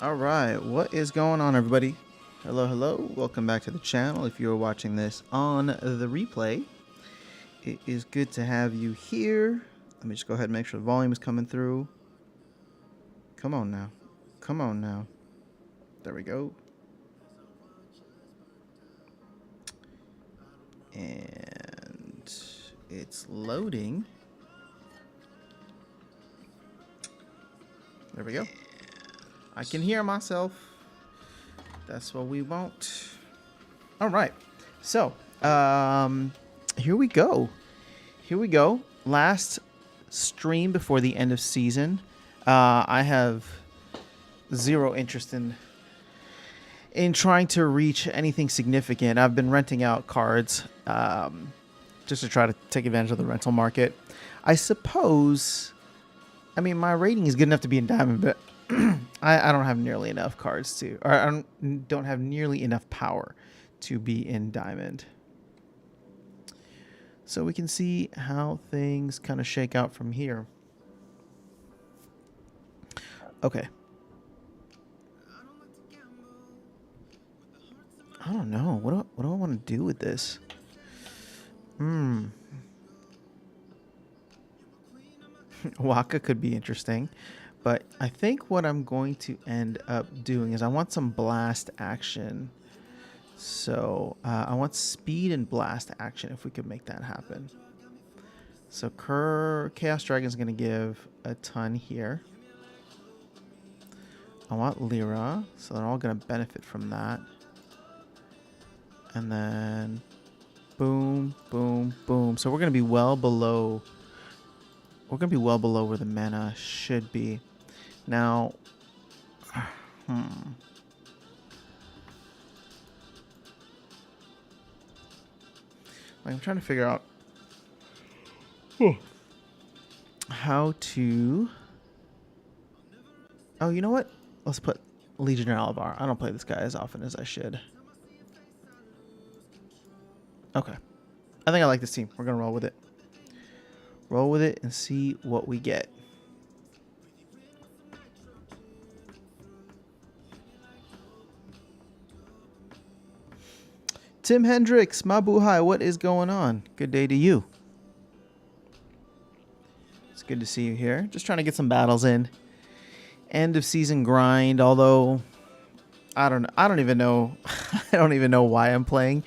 All right, what is going on, everybody? Hello, hello. Welcome back to the channel. If you're watching this on the replay, it is good to have you here. Let me just go ahead and make sure the volume is coming through. Come on now. Come on now. There we go. And it's loading. There we go. I can hear myself. That's what we want. All right. So, here we go. Here we go. Last stream before the end of season. I have zero interest in trying to reach anything significant. I've been renting out cards just to try to take advantage of the rental market. I suppose, I mean, my rating is good enough to be in Diamond, but I don't have nearly enough cards to, or I don't have nearly enough power to be in Diamond. So we can see how things kind of shake out from here. Okay. I don't know. What do I want to do with this? Waka could be interesting. But I think what I'm going to end up doing is I want some blast action. So I want speed and blast action if we could make that happen. So Chaos Dragon is going to give a ton here. I want Lyra, so they're all going to benefit from that. And then boom, boom, boom. So we're going to be well below. We're going to be well below where the mana should be. Now, I'm trying to figure out how to. Oh, you know what? Let's put Legionnaire Alvar. I don't play this guy as often as I should. Okay. I think I like this team. We're going to roll with it. Roll with it and see what we get. Tim Hendricks, Mabuhay, what is going on? Good day to you. It's good to see you here. Just trying to get some battles in. End of season grind, although I don't even know I don't even know why I'm playing,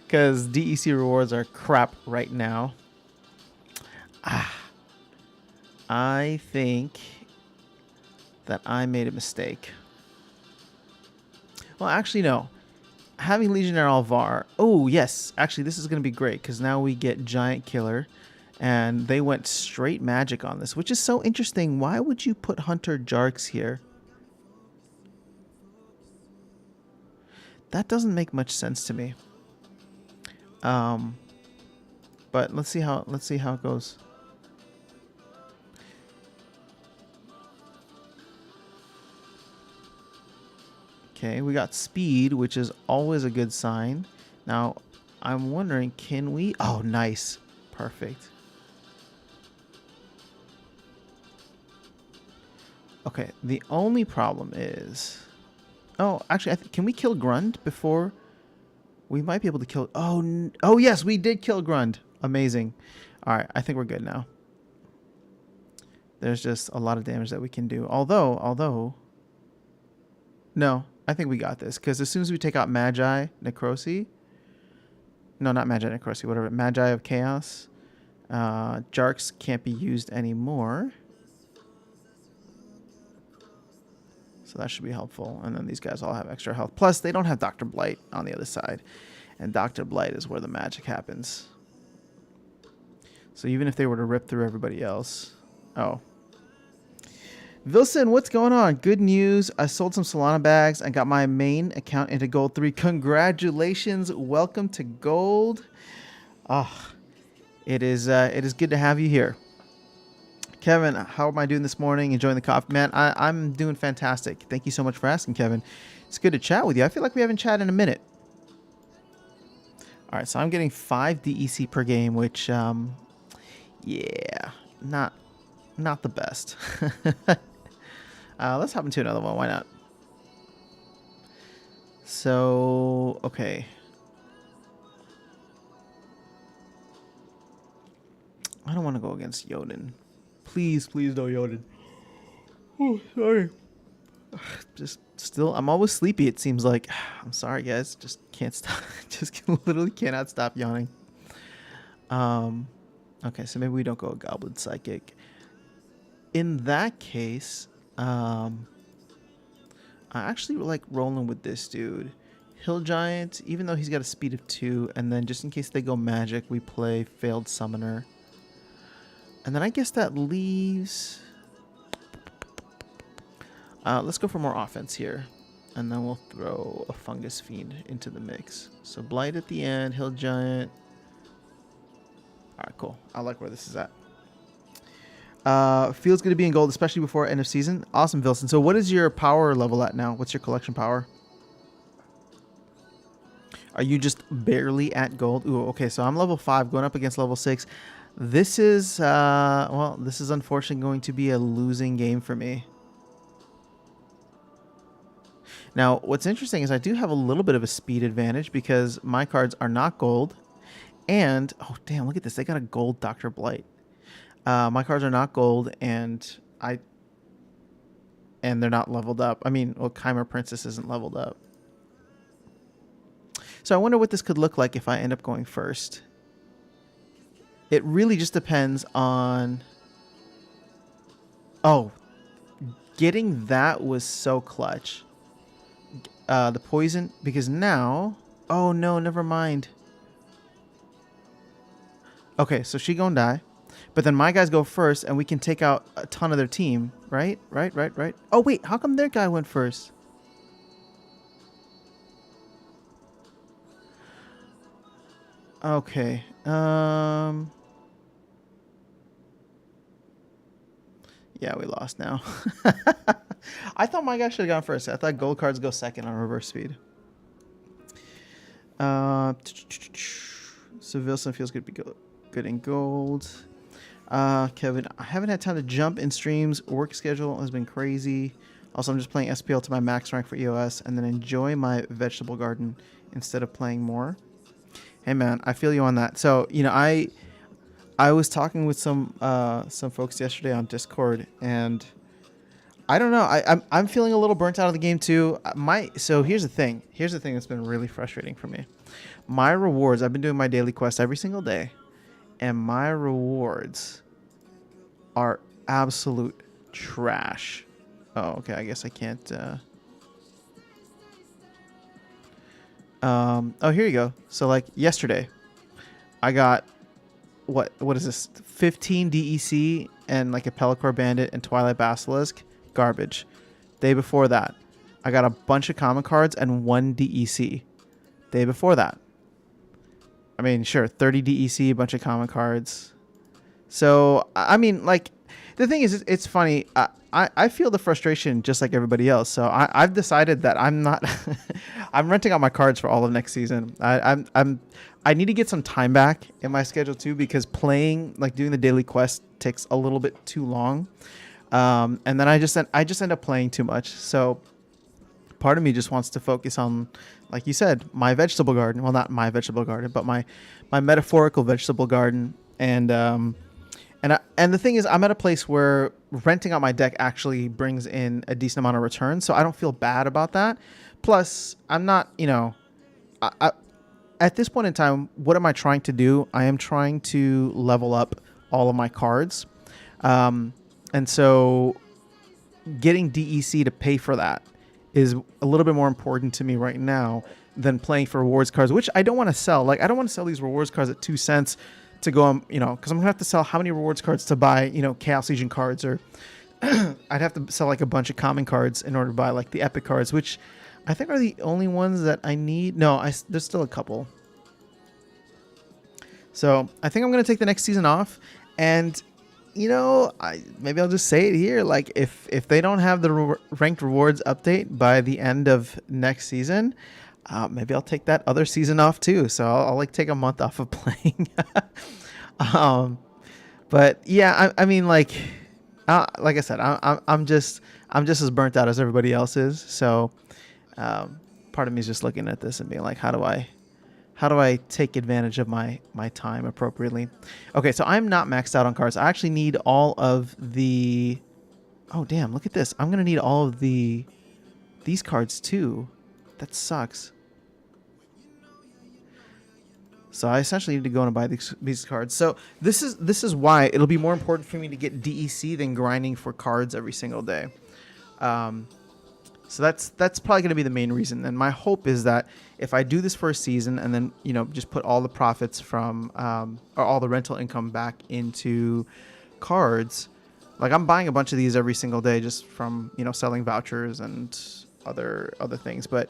because DEC rewards are crap right now. I think that I made a mistake. Well, actually no. Having Legionnaire Alvar. Oh, yes. Actually, this is going to be great because now we get Giant Killer. And they went straight magic on this, which is so interesting. Why would you put Hunter Jarks here? That doesn't make much sense to me. But let's see how it goes. Okay, we got speed, which is always a good sign. Now, I'm wondering, can we... Oh, nice. Perfect. Okay, the only problem is... Oh, actually, can we kill Grund before... We might be able to kill... Oh, yes, we did kill Grund. Amazing. All right, I think we're good now. There's just a lot of damage that we can do. Although... No, I think we got this. Because as soon as we take out Magi Necrosi... No, not Magi Necrosi, whatever. Magi of Chaos. Jarks can't be used anymore. So that should be helpful. And then these guys all have extra health. Plus, they don't have Dr. Blight on the other side. And Dr. Blight is where the magic happens. So even if they were to rip through everybody else... Oh. Vilson, what's going on? Good news. I sold some Solana bags and got my main account into Gold 3. Congratulations. Welcome to Gold. It is good to have you here. Kevin, how am I doing this morning? Enjoying the coffee? Man, I'm doing fantastic. Thank you so much for asking, Kevin. It's good to chat with you. I feel like we haven't chatted in a minute. All right, so I'm getting 5 DEC per game, which, yeah, not the best. Let's hop into another one. Why not? So, okay. I don't want to go against Yoden. Please, please no Yoden. Oh, sorry. Just still, I'm always sleepy, it seems like. I'm sorry, guys. Just can't stop. Just literally cannot stop yawning. Okay, so maybe we don't go a Goblin Psychic. In that case, I actually like rolling with this dude. Hill Giant, even though he's got a speed of 2, and then just in case they go magic, we play Failed Summoner. And then I guess that leaves... let's go for more offense here. And then we'll throw a Fungus Fiend into the mix. So Blight at the end, Hill Giant. Alright, cool. I like where this is at. Feels good to be in gold, especially before end of season. Awesome, Vilson. So what is your power level at now? What's your collection power? Are you just barely at gold? Ooh, okay, so I'm level 5, going up against level 6. This is, well, this is unfortunately going to be a losing game for me. Now, what's interesting is I do have a little bit of a speed advantage because my cards are not gold. And, oh, damn, look at this. They got a gold Dr. Blight. My cards are not gold, and they're not leveled up. I mean, well, Chimera Princess isn't leveled up. So I wonder what this could look like if I end up going first. It really just depends on... Oh, getting that was so clutch. The poison, because now... Oh, no, never mind. Okay, so she gonna die. But then my guys go first, and we can take out a ton of their team. Right? Right. Oh, wait, how come their guy went first? Okay. Yeah, we lost now. I thought my guy should have gone first. I thought gold cards go second on reverse speed. So Wilson feels good to be good in gold. Kevin, I haven't had time to jump in streams. Work schedule has been crazy. Also, I'm just playing SPL to my max rank for EOS and then enjoy my vegetable garden instead of playing more. Hey, man, I feel you on that. So, you know, I was talking with some folks yesterday on Discord, and I don't know. I'm feeling a little burnt out of the game too. So here's the thing. Here's the thing that's been really frustrating for me. My rewards. I've been doing my daily quest every single day, and my rewards are absolute trash. Oh, okay. I guess I can't. Oh, here you go. So like yesterday, I got what is this? 15 DEC and like a Pelacor Bandit and Twilight Basilisk. Garbage. Day before that, I got a bunch of common cards and 1 DEC. Day before that, I mean, sure, 30 DEC, a bunch of common cards. So, I mean, like, the thing is, it's funny. I feel the frustration just like everybody else. So I've decided that I'm not. I'm renting out my cards for all of next season. I need to get some time back in my schedule too, because playing, like doing the daily quest, takes a little bit too long. And then I just end up playing too much. So part of me just wants to focus on, like you said, my vegetable garden. Well, not my vegetable garden, but my metaphorical vegetable garden. And the thing is, I'm at a place where renting out my deck actually brings in a decent amount of return, so I don't feel bad about that. Plus, I'm not, you know, at this point in time, what am I trying to do? I am trying to level up all of my cards. And so getting DEC to pay for that is a little bit more important to me right now than playing for rewards cards, which I don't want to sell. Like, I don't want to sell these rewards cards at 2 cents to go, you know, because I'm gonna have to sell how many rewards cards to buy, you know, Chaos Legion cards, or I'd have to sell like a bunch of common cards in order to buy like the epic cards, which I think are the only ones that I need. No, there's still a couple. So I think I'm gonna take the next season off, and you know, maybe I'll just say it here. Like, if they don't have the ranked rewards update by the end of next season, maybe I'll take that other season off too. So I'll like take a month off of playing. But yeah, I mean, like I said, I'm just as burnt out as everybody else is. So part part of me is just looking at this and being like, how do I take advantage of my time appropriately? Okay, so I'm not maxed out on cards. I actually need all of the... Oh, damn, look at this. I'm going to need all of these cards too. That sucks. So I essentially need to go and buy these cards. So this is why it'll be more important for me to get DEC than grinding for cards every single day. So that's probably going to be the main reason. And my hope is that if I do this for a season and then, you know, just put all the profits from or all the rental income back into cards, like I'm buying a bunch of these every single day just from, you know, selling vouchers and other things. But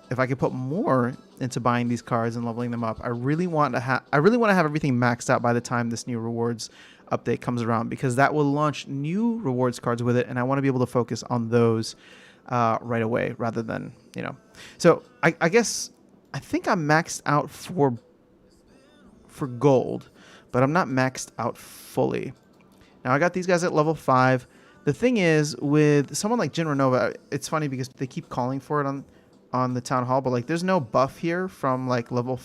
if I could put more into buying these cards and leveling them up, I really want to have everything maxed out by the time this new rewards update comes around, because that will launch new rewards cards with it, and I want to be able to focus on those right away rather than, you know. So I guess I think I'm maxed out for gold, but I'm not maxed out fully. Now I got these guys at level 5. The thing is, with someone like Jin Renova, it's funny because they keep calling for it on the town hall, but like there's no buff here from like level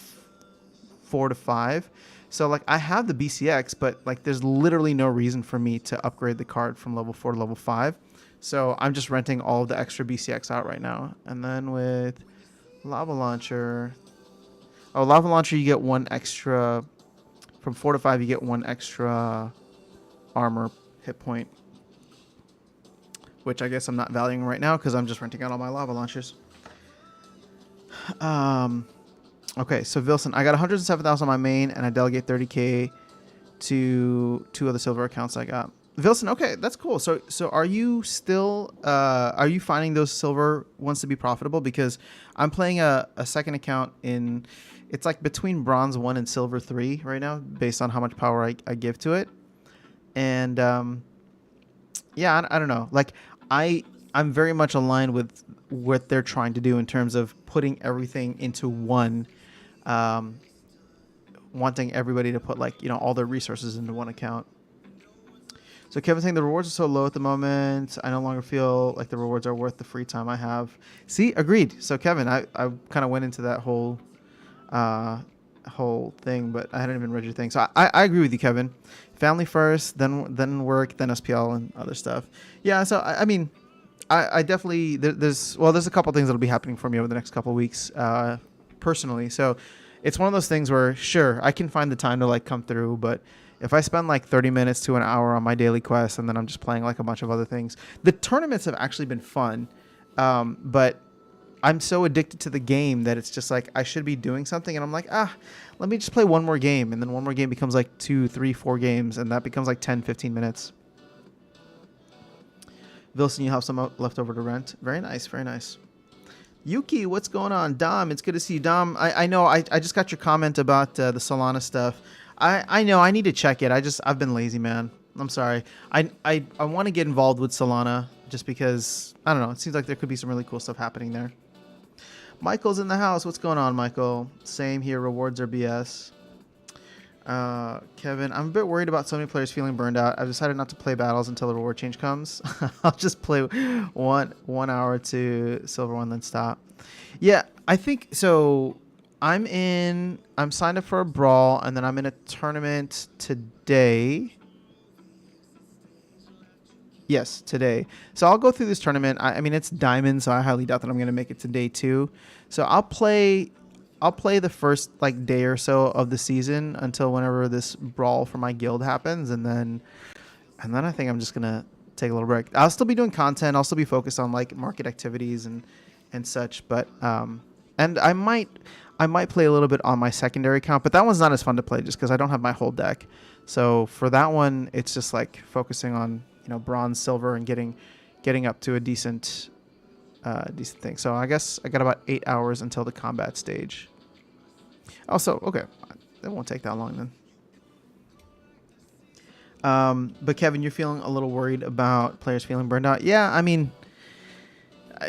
4 to 5. So like I have the BCX, but like there's literally no reason for me to upgrade the card from level 4 to level 5. So I'm just renting all of the extra BCX out right now. And then with Lava Launcher, Lava Launcher, you get 1 extra from 4 to 5. You get 1 extra armor hit point, which I guess I'm not valuing right now because I'm just renting out all my Lava Launchers. Okay, so Vilson, I got 107,000 on my main, and I delegate 30k to 2 other silver accounts I got. Vilson, okay, that's cool. So are you still are you finding those silver ones to be profitable? Because I'm playing a second account in, it's like between bronze 1 and silver 3 right now, based on how much power I give to it. And yeah, I don't know. Like I'm very much aligned with what they're trying to do in terms of putting everything into one, wanting everybody to put, like, you know, all their resources into one account. So Kevin's saying the rewards are so low at the moment, I no longer feel like the rewards are worth the free time I have. See, agreed. So Kevin, I kind of went into that whole thing, but I hadn't even read your thing. So I agree with you, Kevin. Family first, then work, then SPL and other stuff. Yeah, so I mean, I definitely, there's a couple things that'll be happening for me over the next couple of weeks, personally. So it's one of those things where, sure, I can find the time to like come through, but if I spend like 30 minutes to an hour on my daily quest and then I'm just playing like a bunch of other things, the tournaments have actually been fun, but I'm so addicted to the game that it's just like I should be doing something, and I'm like, let me just play one more game, and then one more game becomes like 2, 3, 4 games, and that becomes like 10, 15 minutes. Vilson, you have some left over to rent. Very nice, very nice. Yuki, what's going on? Dom, it's good to see you. Dom, I know I just got your comment about the Solana stuff. I know I need to check it. I've been lazy, man. I'm sorry. I want to get involved with Solana just because, I don't know, it seems like there could be some really cool stuff happening there. Michael's in the house. What's going on, Michael? Same here. Rewards are BS. Kevin, I'm a bit worried about so many players feeling burned out. I've decided not to play battles until the reward change comes. I'll just play one hour to silver 1, then stop. Yeah, I think so. I'm signed up for a brawl, and then I'm in a tournament today. Yes, today. So I'll go through this tournament. I mean, it's diamond, so I highly doubt that I'm going to make it to day 2. So I'll play the first like day or so of the season until whenever this brawl for my guild happens, and then I think I'm just gonna take a little break. I'll still be doing content. I'll still be focused on like market activities and such. But and I might play a little bit on my secondary account, but that one's not as fun to play just because I don't have my whole deck. So for that one, it's just like focusing on, you know, bronze, silver, and getting up to a decent thing. So I guess I got about 8 hours until the combat stage. Also, okay, that won't take that long then. But Kevin, you're feeling a little worried about players feeling burned out. Yeah, I mean,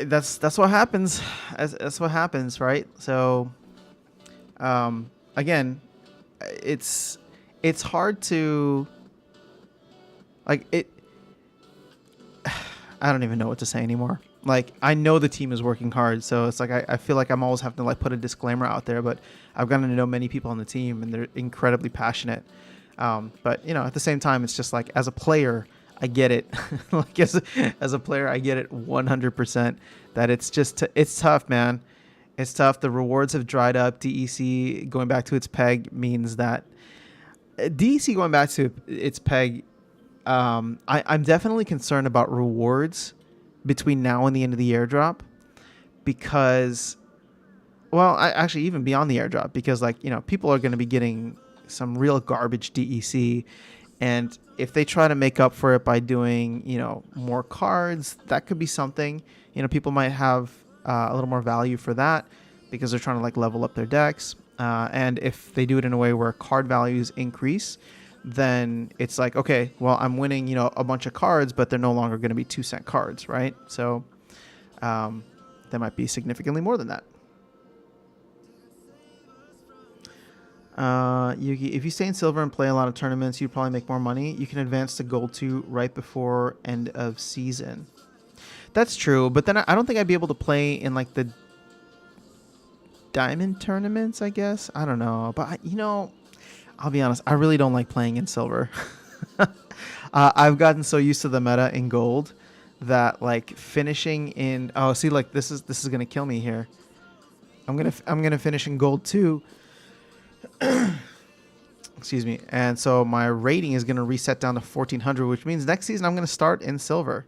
that's what happens. That's what happens, right? So, again, it's hard to like it. I don't even know what to say anymore. Like, I know the team is working hard, so it's like I feel like I'm always having to like put a disclaimer out there, but I've gotten to know many people on the team, and they're incredibly passionate. But you know, at the same time, it's just like as a player, I get it. Like as a player, I get it 100%. That it's tough, man. It's tough. The rewards have dried up. DEC going back to its peg means that DEC going back to its peg. I'm definitely concerned about rewards between now and the end of the airdrop, because, well, actually even beyond the airdrop, because like, you know, people are going to be getting some real garbage DEC, and if they try to make up for it by doing, you know, more cards, that could be something. You know, people might have a little more value for that because they're trying to like level up their decks, and if they do it in a way where card values increase, then it's like, okay, well, I'm winning, you know, a bunch of cards, but they're no longer going to be 2-cent cards, right? So there might be significantly more than that. Yugi, if you stay in silver and play a lot of tournaments, you'd probably make more money. You can advance to gold 2 right before end of season. That's true, but then I don't think I'd be able to play in like the diamond tournaments, I guess. I don't know, but you know, I'll be honest, I really don't like playing in silver. I've gotten so used to the meta in gold that like finishing in, oh, see, like this is gonna kill me here. I'm gonna finish in gold too. Excuse me. And so my rating is gonna reset down to 1400, which means next season I'm gonna start in silver.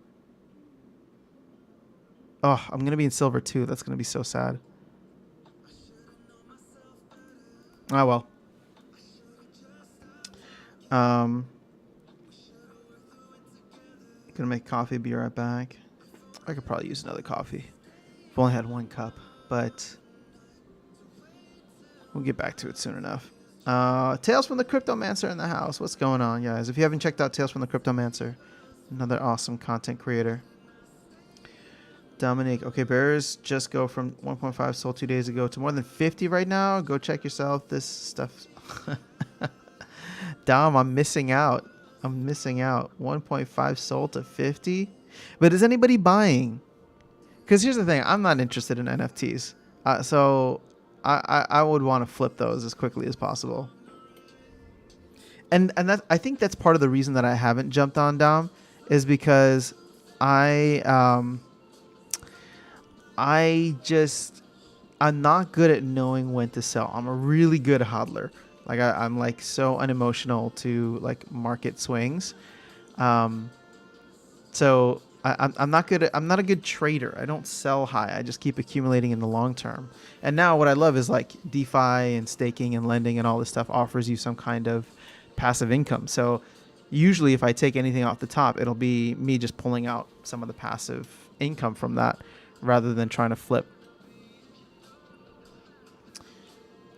Oh, I'm gonna be in silver too. That's gonna be so sad. Oh well. Gonna make coffee, be right back. I could probably use another coffee. I've only had 1 cup, but we'll get back to it soon enough. Tales from the Cryptomancer in the house. What's going on, guys? If you haven't checked out Tales from the Cryptomancer, another awesome content creator. Dominic, okay, bears just go from 1.5 sold 2 days ago to more than 50 right now. Go check yourself. This stuff. Dom, I'm missing out. 1.5 sold to 50. But is anybody buying? Because here's the thing. I'm not interested in NFTs. So I would want to flip those as quickly as possible. And that, I think that's part of the reason that I haven't jumped on Dom, is because I'm not good at knowing when to sell. I'm a really good hodler. Like I'm like so unemotional to like market swings. So I'm not good. I'm not a good trader. I don't sell high. I just keep accumulating in the long term. And now what I love is like DeFi and staking and lending and all this stuff offers you some kind of passive income. So usually if I take anything off the top, it'll be me just pulling out some of the passive income from that rather than trying to flip.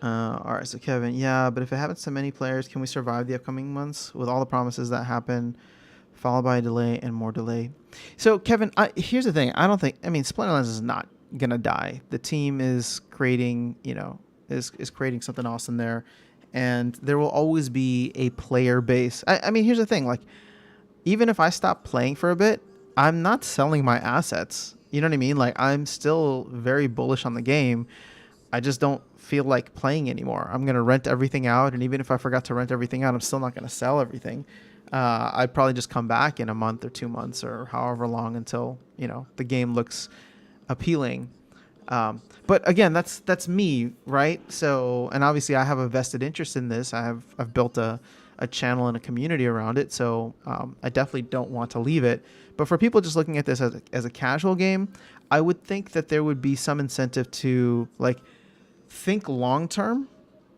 All right, so Kevin, yeah, but if it happens to many players, can we survive the upcoming months with all the promises that happen, followed by a delay and more delay? So, Kevin, here's the thing. I mean, Splinterlands is not going to die. The team is creating, is creating something awesome there, and there will always be a player base. I mean, here's the thing. Like, even if I stop playing for a bit, I'm not selling my assets. You know what I mean? Like, I'm still very bullish on the game. I just don't feel like playing anymore. I'm going to rent everything out. And even if I forgot to rent everything out, I'm still not going to sell everything. I'd probably just come back in a month or 2 months or however long until, the game looks appealing. But again, that's me, right? So, and obviously I have a vested interest in this. I've built a channel and a community around it. So I definitely don't want to leave it. But for people just looking at this as a casual game, I would think that there would be some incentive to like think long term,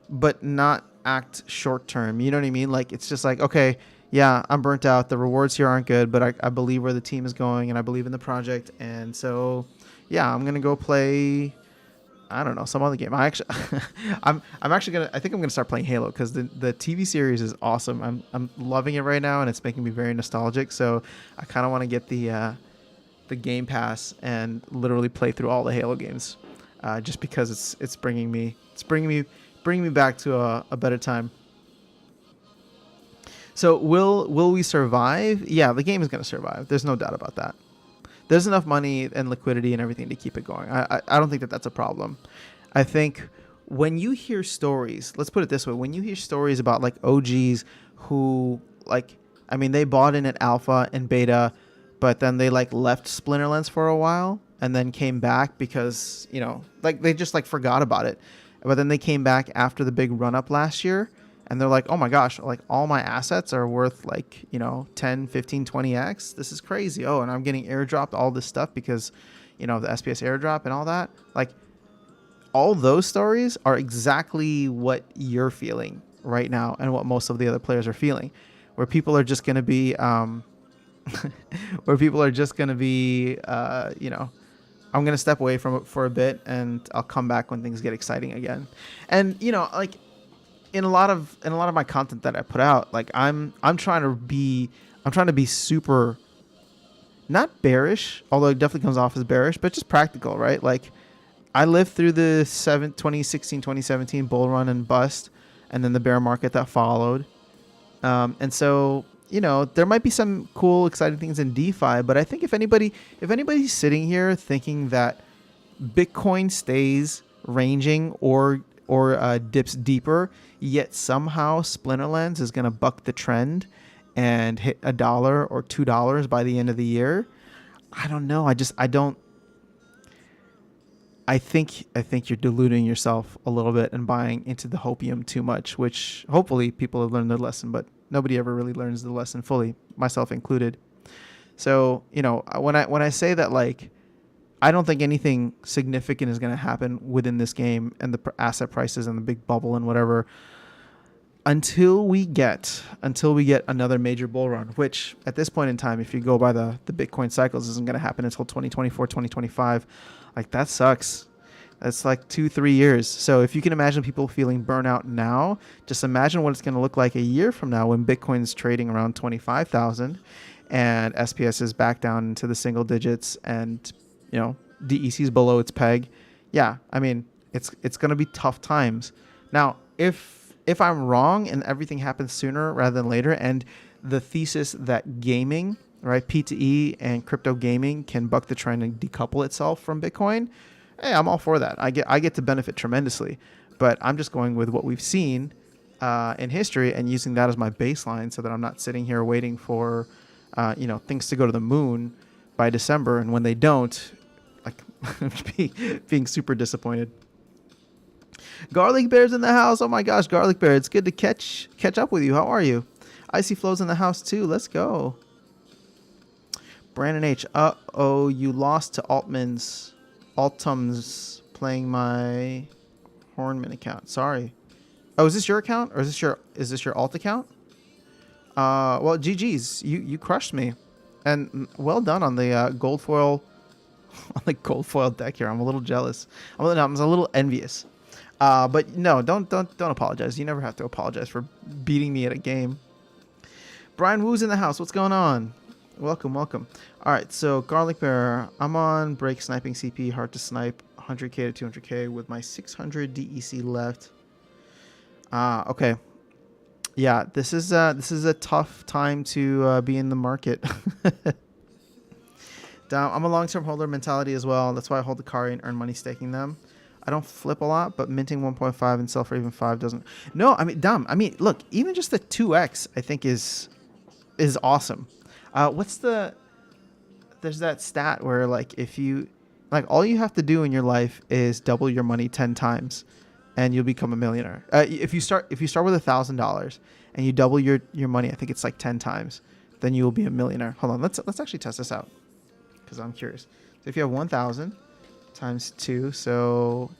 but not act short term. You know what I mean? Like, it's just like, okay, yeah, I'm burnt out. The rewards here aren't good, but I believe where the team is going and I believe in the project. And so, yeah, I'm going to go play, I don't know, some other game. I think I'm going to start playing Halo because the TV series is awesome. I'm loving it right now and it's making me very nostalgic. So I kind of want to get the Game Pass and literally play through all the Halo games. Just because it's bringing me back to a better time. So will we survive? Yeah, the game is going to survive. There's no doubt about that. there's enough money and liquidity and everything to keep it going. I don't think that that's a problem. I think when you hear stories, let's put it this way, when you hear stories about like OGs who like, I mean, they bought in at alpha and beta, but then they like left Splinterlands for a while and then came back because, you know, like they just like forgot about it. But then they came back after the big run up last year and they're like, oh my gosh, like all my assets are worth like, you know, 10, 15, 20x. This is crazy. Oh, and I'm getting airdropped all this stuff because, you know, the SPS airdrop and all that. Like all those stories are exactly what you're feeling right now and what most of the other players are feeling, where people are just going to be, you know, I'm going to step away from it for a bit and I'll come back when things get exciting again. And, you know, like in a lot of my content that I put out, like I'm trying to be super, not bearish, although it definitely comes off as bearish, but just practical, right? Like I lived through the 2016, 2017 bull run and bust, and then the bear market that followed. And so, you know, there might be some cool, exciting things in DeFi, but I think if anybody's sitting here thinking that Bitcoin stays ranging or dips deeper, yet somehow Splinterlands is going to buck the trend and hit $1 or $2 by the end of the year, I don't know. I think you're deluding yourself a little bit and buying into the hopium too much, which hopefully people have learned their lesson, but nobody ever really learns the lesson fully, myself included. So, you know, when I say that, like, I don't think anything significant is going to happen within this game and the asset prices and the big bubble and whatever until we get another major bull run, which at this point in time, if you go by the Bitcoin cycles, isn't going to happen until 2024, 2025. Like, that sucks. That's like 2-3 years. So if you can imagine people feeling burnout now, just imagine what it's going to look like a year from now when Bitcoin's trading around 25,000 and SPS is back down into the single digits and, you know, DEC is below its peg. Yeah, I mean, it's going to be tough times. Now, if I'm wrong and everything happens sooner rather than later, and the thesis that gaming, right, P2E and crypto gaming can buck the trend and decouple itself from Bitcoin, hey, I'm all for that. I get to benefit tremendously. But I'm just going with what we've seen in history and using that as my baseline so that I'm not sitting here waiting for you know, things to go to the moon by December, and when they don't, like, being super disappointed. Garlic Bear's in the house. Oh my gosh, Garlic Bear, it's good to catch up with you. How are you? Icy Flow's in the house too. Let's go. Brandon H. Uh-oh, you lost to Altums playing my Hornman account. Sorry. Oh, is this your account or is this your alt account? Well, GG's. You crushed me. And well done on the gold foil deck here. I'm a little jealous. I'm a little envious. But no, don't apologize. You never have to apologize for beating me at a game. Brian Woo's in the house. What's going on? Welcome. All right, so Garlic Bear, I'm on break sniping CP, hard to snipe, 100k to 200k with my 600 DEC left. Okay. Yeah, this is a tough time to be in the market. I'm a long-term holder mentality as well. That's why I hold the Kari and earn money staking them. I don't flip a lot, but minting 1.5 and sell for even 5 doesn't. No, I mean, dumb. I mean, look, even just the 2x I think is awesome. There's that stat where, like, if you, like, all you have to do in your life is double your money 10 times and you'll become a millionaire. If you start with $1,000 and you double your money, I think it's like 10 times, then you will be a millionaire. Hold on, let's actually test this out because I'm curious. So if you have 1,000 times 2, so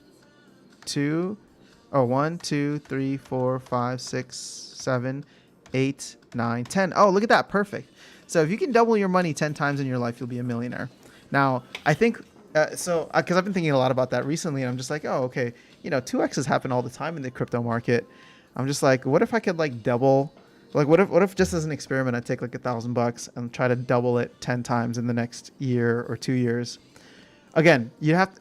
1, 2, 3, 4, 5, 6, 7, 8, 9, 10. Oh, look at that, perfect. So if you can double your money 10 times in your life, you'll be a millionaire. Now, I think, because I've been thinking a lot about that recently, and I'm just like, oh, okay, you know, 2x's happen all the time in the crypto market. I'm just like, what if I could, like, double, like, what if just as an experiment, I take like $1,000 and try to double it 10 times in the next year or 2 years? Again, you have to,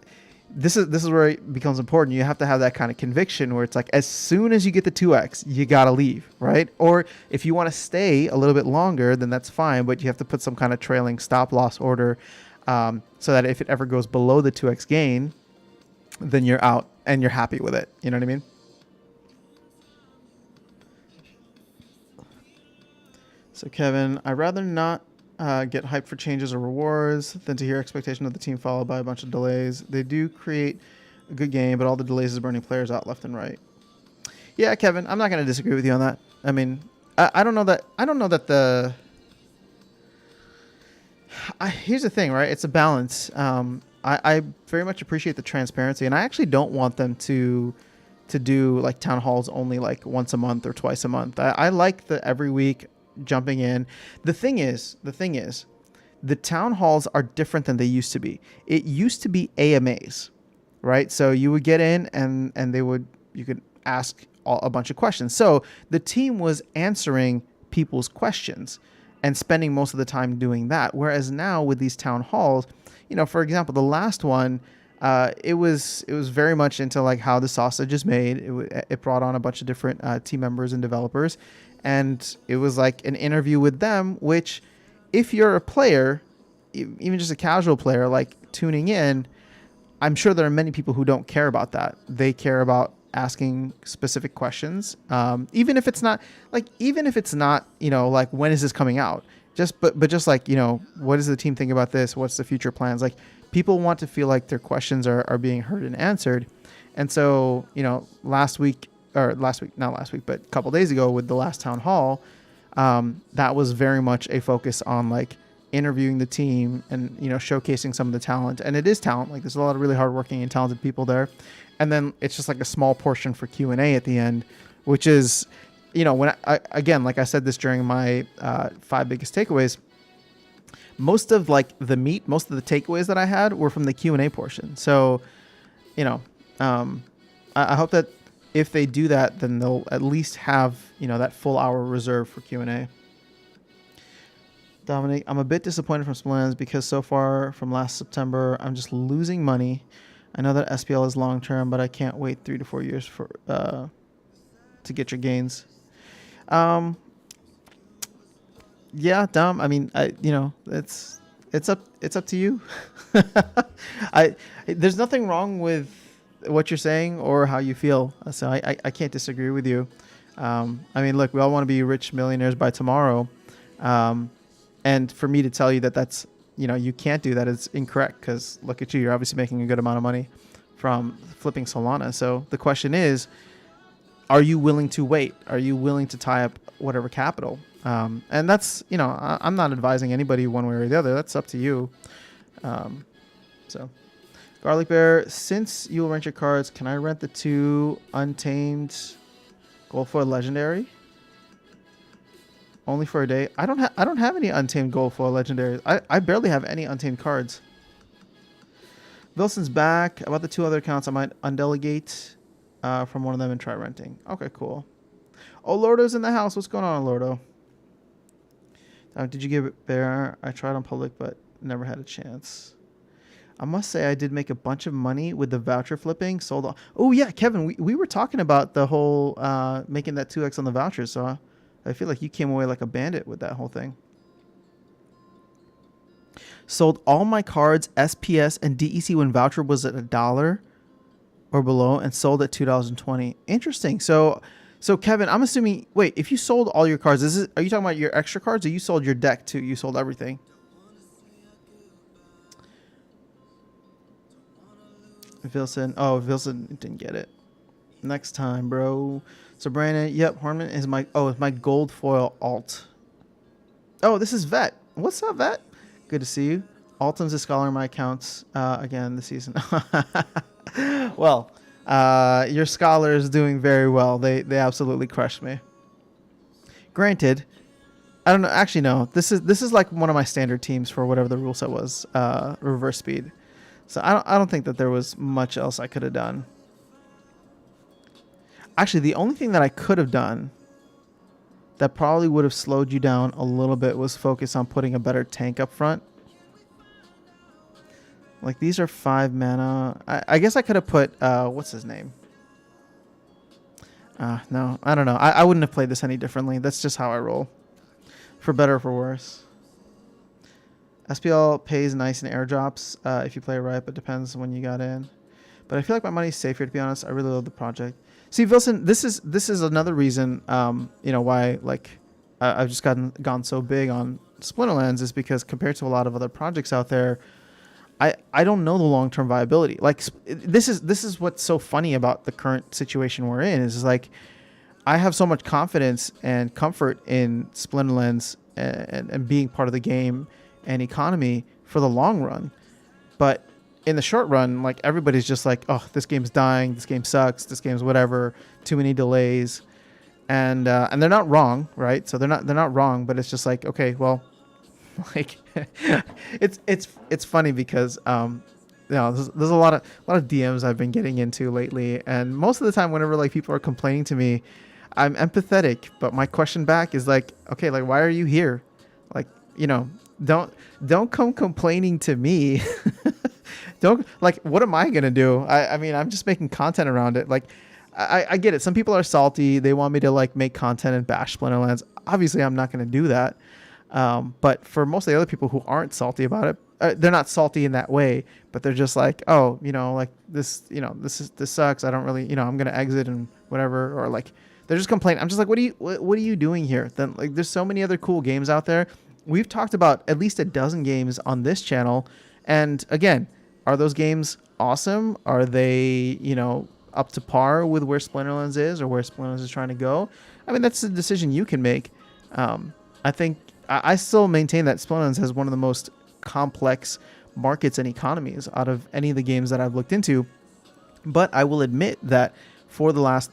this is where it becomes important. You have to have that kind of conviction where it's like, as soon as you get the 2x, you got to leave, right? Or if you want to stay a little bit longer, then that's fine, but you have to put some kind of trailing stop loss order so that if it ever goes below the 2x gain, then you're out and you're happy with it. You know what I mean? So Kevin, I'd rather not get hyped for changes or rewards than to hear expectation of the team followed by a bunch of delays. They do create a good game, but all the delays is burning players out left and right. Yeah, Kevin, I'm not going to disagree with you on that. I mean, I don't know that. I don't know that the. Here's the thing, right? It's a balance. I very much appreciate the transparency, and I actually don't want them to do like town halls only like once a month or twice a month. I like the every week jumping in. The thing is, the town halls are different than they used to be. It used to be AMAs, right? So you would get in and you could ask a bunch of questions. So the team was answering people's questions and spending most of the time doing that. Whereas now with these town halls, for example, the last one, it was very much into like how the sausage is made. It brought on a bunch of different team members and developers, and it was like an interview with them, which if you're a player, even just a casual player, like tuning in, I'm sure there are many people who don't care about that. They care about asking specific questions, even if it's not like when is this coming out, but just like what does the team think about this, what's the future plans. Like people want to feel like their questions are being heard and answered. And so last week, not last week, but a couple days ago with the last town hall, that was very much a focus on like interviewing the team and showcasing some of the talent. And it is talent. Like there's a lot of really hardworking and talented people there. And then it's just like a small portion for Q&A at the end, which is, when again, like I said this during my 5 biggest takeaways, most of like the meat, most of the takeaways that I had were from the Q&A portion. So, I hope that if they do that, then they'll at least have, that full hour reserved for Q&A. Dominic, I'm a bit disappointed from Splans because so far from last September, I'm just losing money. I know that SPL is long term, but I can't wait 3 to 4 years for to get your gains. Yeah, Dom. I mean, it's up to you. There's nothing wrong with what you're saying or how you feel, so I can't disagree with you. I mean, look, we all want to be rich millionaires by tomorrow, and for me to tell you that that's you can't do that is incorrect, because look at you, you're obviously making a good amount of money from flipping Solana. So the question is, are you willing to wait? Are you willing to tie up whatever capital? And that's, I'm not advising anybody one way or the other. That's up to you. So Garlic Bear, since you will rent your cards, can I rent the 2 Untamed Gold Foil Legendary? Only for a day. I don't have any Untamed Gold Foil Legendaries. I barely have any Untamed cards. Wilson's back. About the 2 other accounts, I might undelegate from one of them and try renting. Okay, cool. Oh, Lordo's in the house. What's going on, Lordo? Did you give it Bear? I tried on public, but never had a chance. I must say I did make a bunch of money with the voucher flipping. Sold all. Oh, yeah, Kevin, we were talking about the whole making that 2x on the vouchers, so I feel like you came away like a bandit with that whole thing. Sold all my cards, SPS, and DEC when voucher was at $1 or below, and sold at $2.20. Interesting. So Kevin, I'm assuming. Wait, if you sold all your cards, are you talking about your extra cards, or you sold your deck too? You sold everything. Vilson didn't get it. Next time, bro. So Brandon, yep, Hornman is my gold foil alt. Oh, this is Vet. What's up, Vet? Good to see you. Alton's a scholar in my accounts again this season. Well, your scholar is doing very well. They absolutely crushed me. Granted, I don't know. Actually, no. This is like one of my standard teams for whatever the rule set was. Reverse speed. So I don't think that there was much else I could have done. Actually, the only thing that I could have done that probably would have slowed you down a little bit was focus on putting a better tank up front. Like, these are 5 mana. I guess I could have put, what's his name? No, I don't know. I wouldn't have played this any differently. That's just how I roll. For better or for worse. SPL pays nice in airdrops if you play it right, but depends when you got in. But I feel like my money's safe here, to be honest. I really love the project. See, Wilson, this is another reason, why like I've just gone so big on Splinterlands is because compared to a lot of other projects out there, I don't know the long-term viability. Like this is what's so funny about the current situation we're in is like I have so much confidence and comfort in Splinterlands and being part of the game and economy for the long run. But in the short run, like everybody's just like, oh, this game's dying, this game sucks, this game's whatever, too many delays. And they're not wrong, right? So they're not wrong, but it's just like, okay, well, like it's funny because there's a lot of DMs I've been getting into lately, and most of the time whenever like people are complaining to me, I'm empathetic, but my question back is like, okay, like why are you here? Like, don't come complaining to me. Don't, like, what am I gonna do? I mean, I'm just making content around it. Like, I get it. Some people are salty. They want me to like make content and bash Splinterlands. Obviously, I'm not gonna do that. But for most of the other people who aren't salty about it, they're not salty in that way, but they're just like, oh, like this sucks. I don't really, I'm gonna exit and whatever, or like they're just complaining. I'm just like, what are you doing here? Then like, there's so many other cool games out there. We've talked about at least a dozen games on this channel, and again, are those games awesome? Are they, up to par with where Splinterlands is or where Splinterlands is trying to go? I mean, that's a decision you can make. I think I still maintain that Splinterlands has one of the most complex markets and economies out of any of the games that I've looked into. But I will admit that for the last,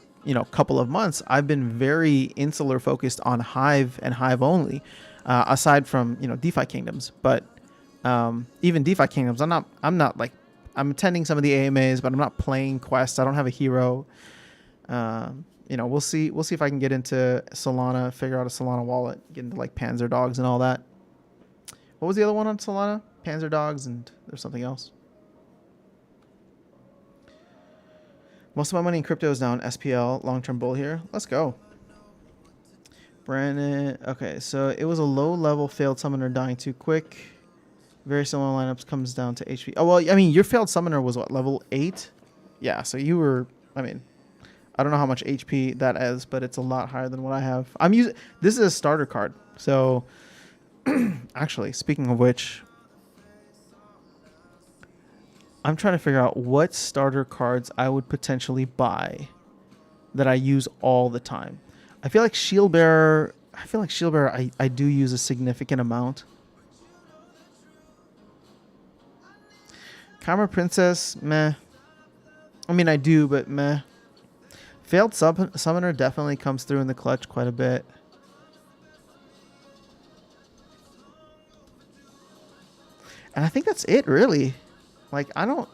couple of months, I've been very insular focused on Hive and Hive only, aside from, DeFi Kingdoms. But even DeFi Kingdoms, I'm attending some of the AMAs, but I'm not playing quests. I don't have a hero. We'll see if I can get into Solana, figure out a Solana wallet, get into like Panzer Dogs and all that. What was the other one on Solana? Panzer Dogs, and there's something else. Most of my money in crypto is now in SPL, long-term bull here. Let's go. Brandon. Okay, so it was a low-level failed summoner dying too quick. Very similar lineups, comes down to HP. Oh, well, I mean, your failed summoner was what, level 8? Yeah, so you were, I mean, I don't know how much HP that is, but it's a lot higher than what I have. This is a starter card. So, actually, speaking of which, I'm trying to figure out what starter cards I would potentially buy that I use all the time. I feel like Shield Bearer, I do use a significant amount. Karma Princess, meh. I mean, I do, but meh. Failed Summoner definitely comes through in the clutch quite a bit. And I think that's it, really. Like, I don't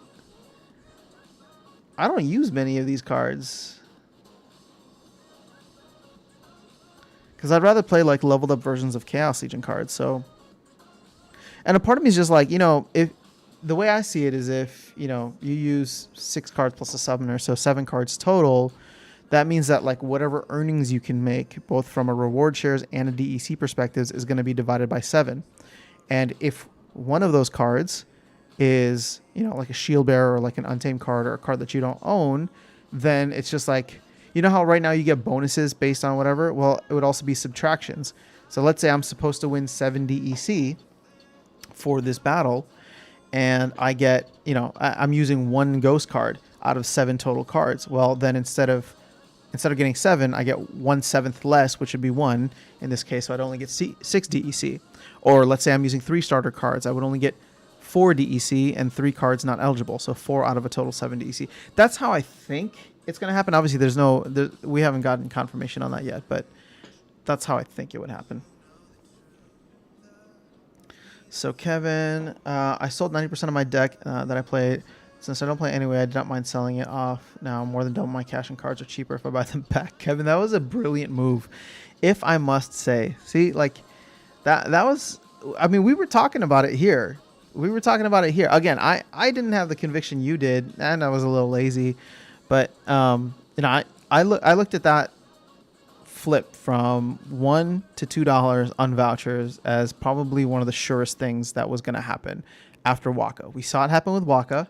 use many of these cards. Because I'd rather play, like, leveled up versions of Chaos Legion cards, so... And a part of me is just like, if... The way I see it is if, you use 6 cards plus a summoner, so 7 cards total, that means that like whatever earnings you can make, both from a reward shares and a DEC perspectives, is going to be divided by 7. And if one of those cards is, like a Shield Bearer or like an Untamed card or a card that you don't own, then it's just like, how right now you get bonuses based on whatever? Well, it would also be subtractions. So let's say I'm supposed to win 7 DEC for this battle, and I get, I'm using 1 ghost card out of 7 total cards. Well, then instead of getting 7, I get 1/7 less, which would be 1 in this case. So I'd only get 6 DEC. Or let's say I'm using 3 starter cards. I would only get 4 DEC and 3 cards not eligible. So 4 out of a total 7 DEC. That's how I think it's going to happen. Obviously, we haven't gotten confirmation on that yet, but that's how I think it would happen. So Kevin, I sold 90% of my deck that I played. Since I don't play anyway, I did not mind selling it off. Now more than double my cash and cards are cheaper if I buy them back. Kevin, that was a brilliant move, if I must say. See, like that was, I mean, we were talking about it here. Again, I didn't have the conviction you did, and I was a little lazy, but I looked at that flip from $1 to $2 on vouchers as probably one of the surest things that was going to happen after Waka. We saw it happen with Waka.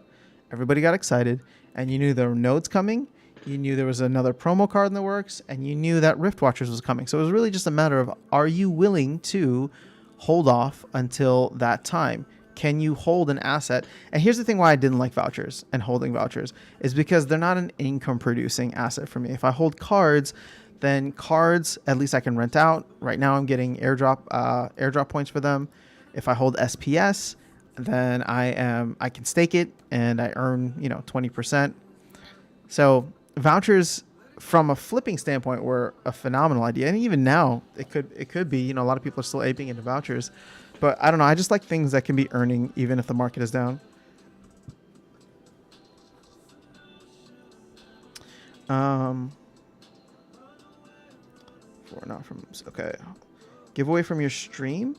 Everybody got excited, and you knew there were nodes coming. You knew there was another promo card in the works, and you knew that Rift Watchers was coming. So it was really just a matter of, are you willing to hold off until that time? Can you hold an asset? And here's the thing why I didn't like vouchers and holding vouchers is because they're not an income producing asset for me. If I hold cards, then cards, at least I can rent out. Right now I'm getting airdrop points for them. If I hold SPS, then I can stake it and I earn, 20%. So vouchers from a flipping standpoint were a phenomenal idea. And even now it could be, a lot of people are still aping into vouchers. But I don't know. I just like things that can be earning even if the market is down. Okay. Giveaway from your stream.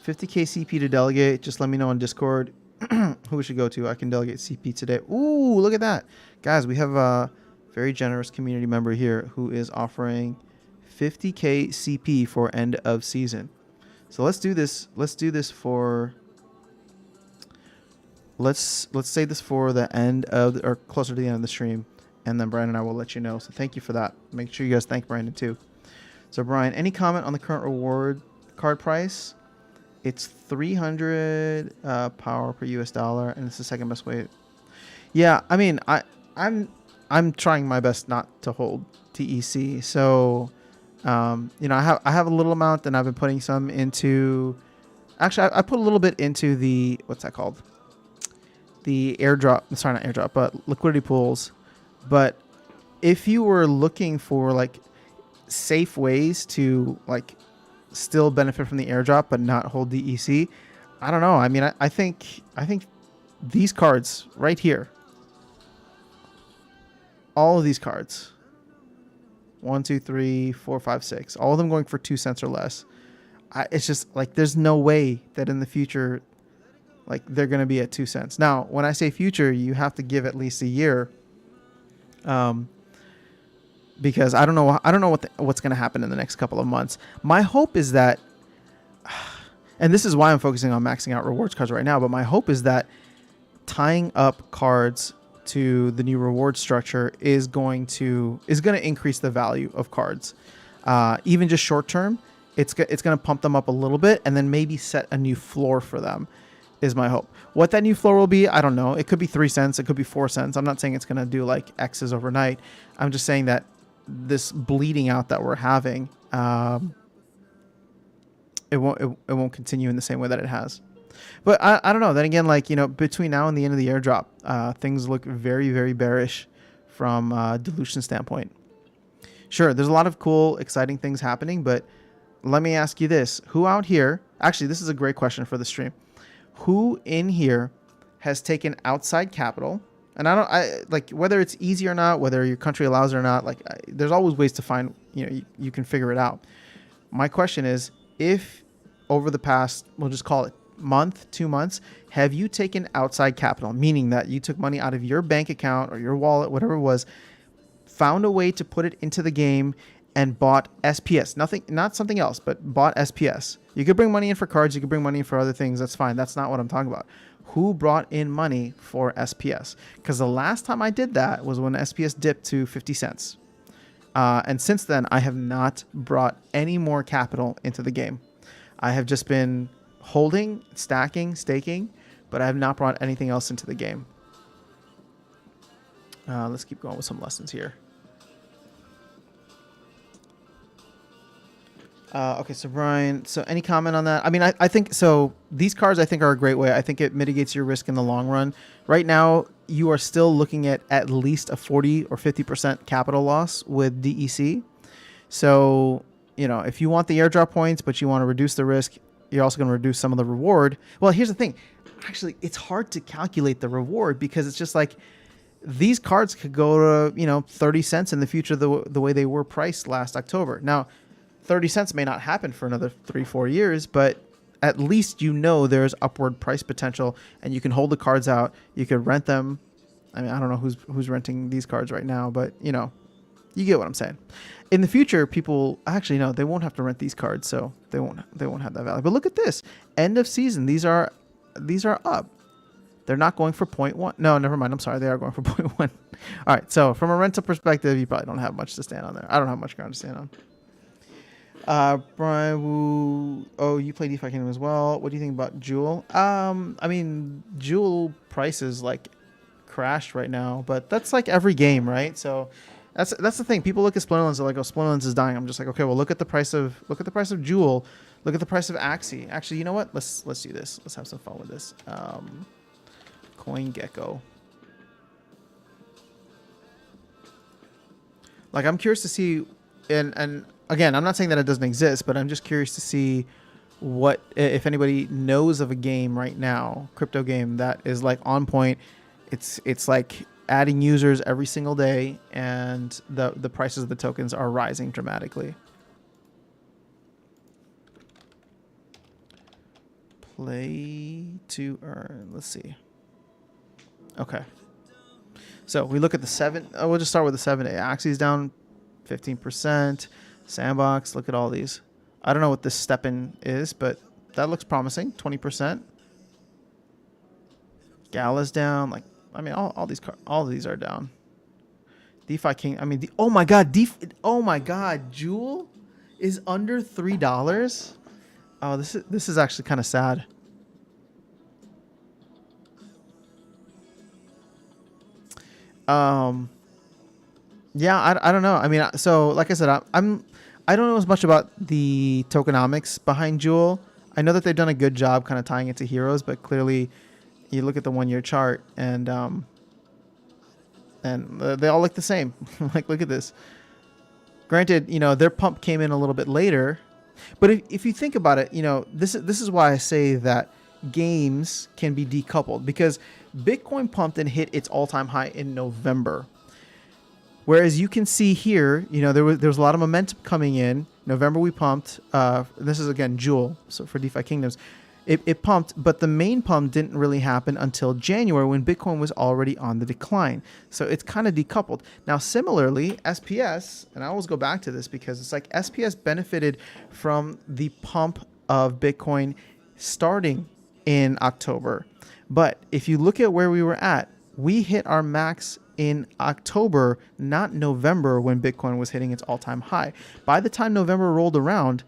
50k CP to delegate. Just let me know on Discord who we should go to. I can delegate CP today. Ooh, look at that. Guys, we have a very generous community member here who is offering 50k CP for end of season. So let's do this. Let's say this for the end of or closer to the end of the stream, and then Brian and I will let you know. So thank you for that. Make sure you guys thank Brandon too. So Brian, any comment on the current reward card price? It's 300 power per US dollar, and it's the second best way. Yeah, I mean, I'm trying my best not to hold TEC. So. I have a little amount, and I've been putting some into. Actually, I put a little bit into the what's that called? The airdrop. Sorry, not airdrop, but liquidity pools. But if you were looking for like safe ways to like still benefit from the airdrop but not hold DEC, I don't know. I mean, I think these cards right here, all of these cards. 1, 2, 3, 4, 5, 6. All of them going for 2 cents or less. It's just like there's no way that in the future, like they're going to be at 2 cents. Now, when I say future, you have to give at least a year, because I don't know what's going to happen in the next couple of months. My hope is that, and this is why I'm focusing on maxing out rewards cards right now. But my hope is that tying up cards to the new reward structure is going to increase the value of cards, even just short term. It's going to pump them up a little bit and then maybe set a new floor for them is my hope. What that new floor will be, I don't know. It could be 3 cents. It could be 4 cents. I'm not saying it's going to do like X's overnight. I'm just saying that this bleeding out that we're having, it won't continue in the same way that it has. But I don't know. Then again, like, between now and the end of the airdrop, things look very, very bearish from a dilution standpoint. Sure, there's a lot of cool, exciting things happening, but let me ask you this. Who out here, actually, this is a great question for the stream. Who in here has taken outside capital? And I like whether it's easy or not, whether your country allows it or not, like there's always ways to find, you can figure it out. My question is, if over the past, we'll just call it month, 2 months, have you taken outside capital, meaning that you took money out of your bank account or your wallet, whatever it was, found a way to put it into the game and bought SPS, not something else, but bought SPS? You could bring money in for cards, you could bring money in for other things, that's fine. That's not what I'm talking about. Who brought in money for SPS? Because the last time I did that was when SPS dipped to 50 cents. And since then, I have not brought any more capital into the game. I have just been holding, stacking, staking, but I have not brought anything else into the game. Let's keep going with some lessons here. Okay, so Brian, so any comment on that? I mean, I think, so these cards I think are a great way. I think it mitigates your risk in the long run. Right now, you are still looking at least a 40 or 50% capital loss with DEC. So, if you want the airdrop points, but you want to reduce the risk, you're also going to reduce some of the reward. Well, here's the thing. Actually, it's hard to calculate the reward because it's just like these cards could go to, 30 cents in the future the way they were priced last October. Now, 30 cents may not happen for another 3-4 years, but at least there's upward price potential and you can hold the cards out. You could rent them. I mean, I don't know who's renting these cards right now, but You get what I'm saying. In the future, people actually no, they won't have to rent these cards, so they won't have that value. But look at this. End of season. These are up. They're not going for 0.1. No, never mind. I'm sorry. They are going for 0.1. All right. So from a rental perspective, you probably don't have much to stand on there. I don't have much ground to stand on. Brian Wu. Oh, you play DeFi Kingdom as well. What do you think about Jewel? I mean, Jewel prices like crashed right now, but that's like every game, right? So that's the thing. People look at Splinterlands, they're like, oh, Splinterlands is dying. I'm just like, okay, well, look at the price of Jewel. Look at the price of Axie. Actually, you know what? Let's do this. Let's have some fun with this. CoinGecko. Like, I'm curious to see, and again, I'm not saying that it doesn't exist, but I'm just curious to see what, if anybody knows of a game right now, crypto game that is like on point. It's like adding users every single day, and the prices of the tokens are rising dramatically. Play to earn. Let's see. Okay. So we look at the 7. Oh, we'll just start with the 7 day. Axie's down 15%. Sandbox. Look at all these. I don't know what this step-in is, but that looks promising. 20%. Gala's down. Like, I mean, all of these are down. DeFi King. I mean, oh my god, Jewel is under $3. Oh, this is actually kind of sad. Yeah, I don't know. I mean, so like I said, I don't know as much about the tokenomics behind Jewel. I know that they've done a good job kind of tying it to heroes, but clearly you look at the 1 year chart and they all look the same. Like, look at this. Granted, you know, their pump came in a little bit later, but if you think about it, you know, this is why I say that games can be decoupled, because Bitcoin pumped and hit its all-time high in November. Whereas you can see here, you know, there was a lot of momentum coming in. November we pumped. This is again Jewel, so for DeFi Kingdoms. It pumped, but the main pump didn't really happen until January when Bitcoin was already on the decline. So it's kind of decoupled. Now, similarly, SPS, and I always go back to this because it's like SPS benefited from the pump of Bitcoin starting in October. But if you look at where we were at, we hit our max in October, not November, when Bitcoin was hitting its all-time high. By the time November rolled around,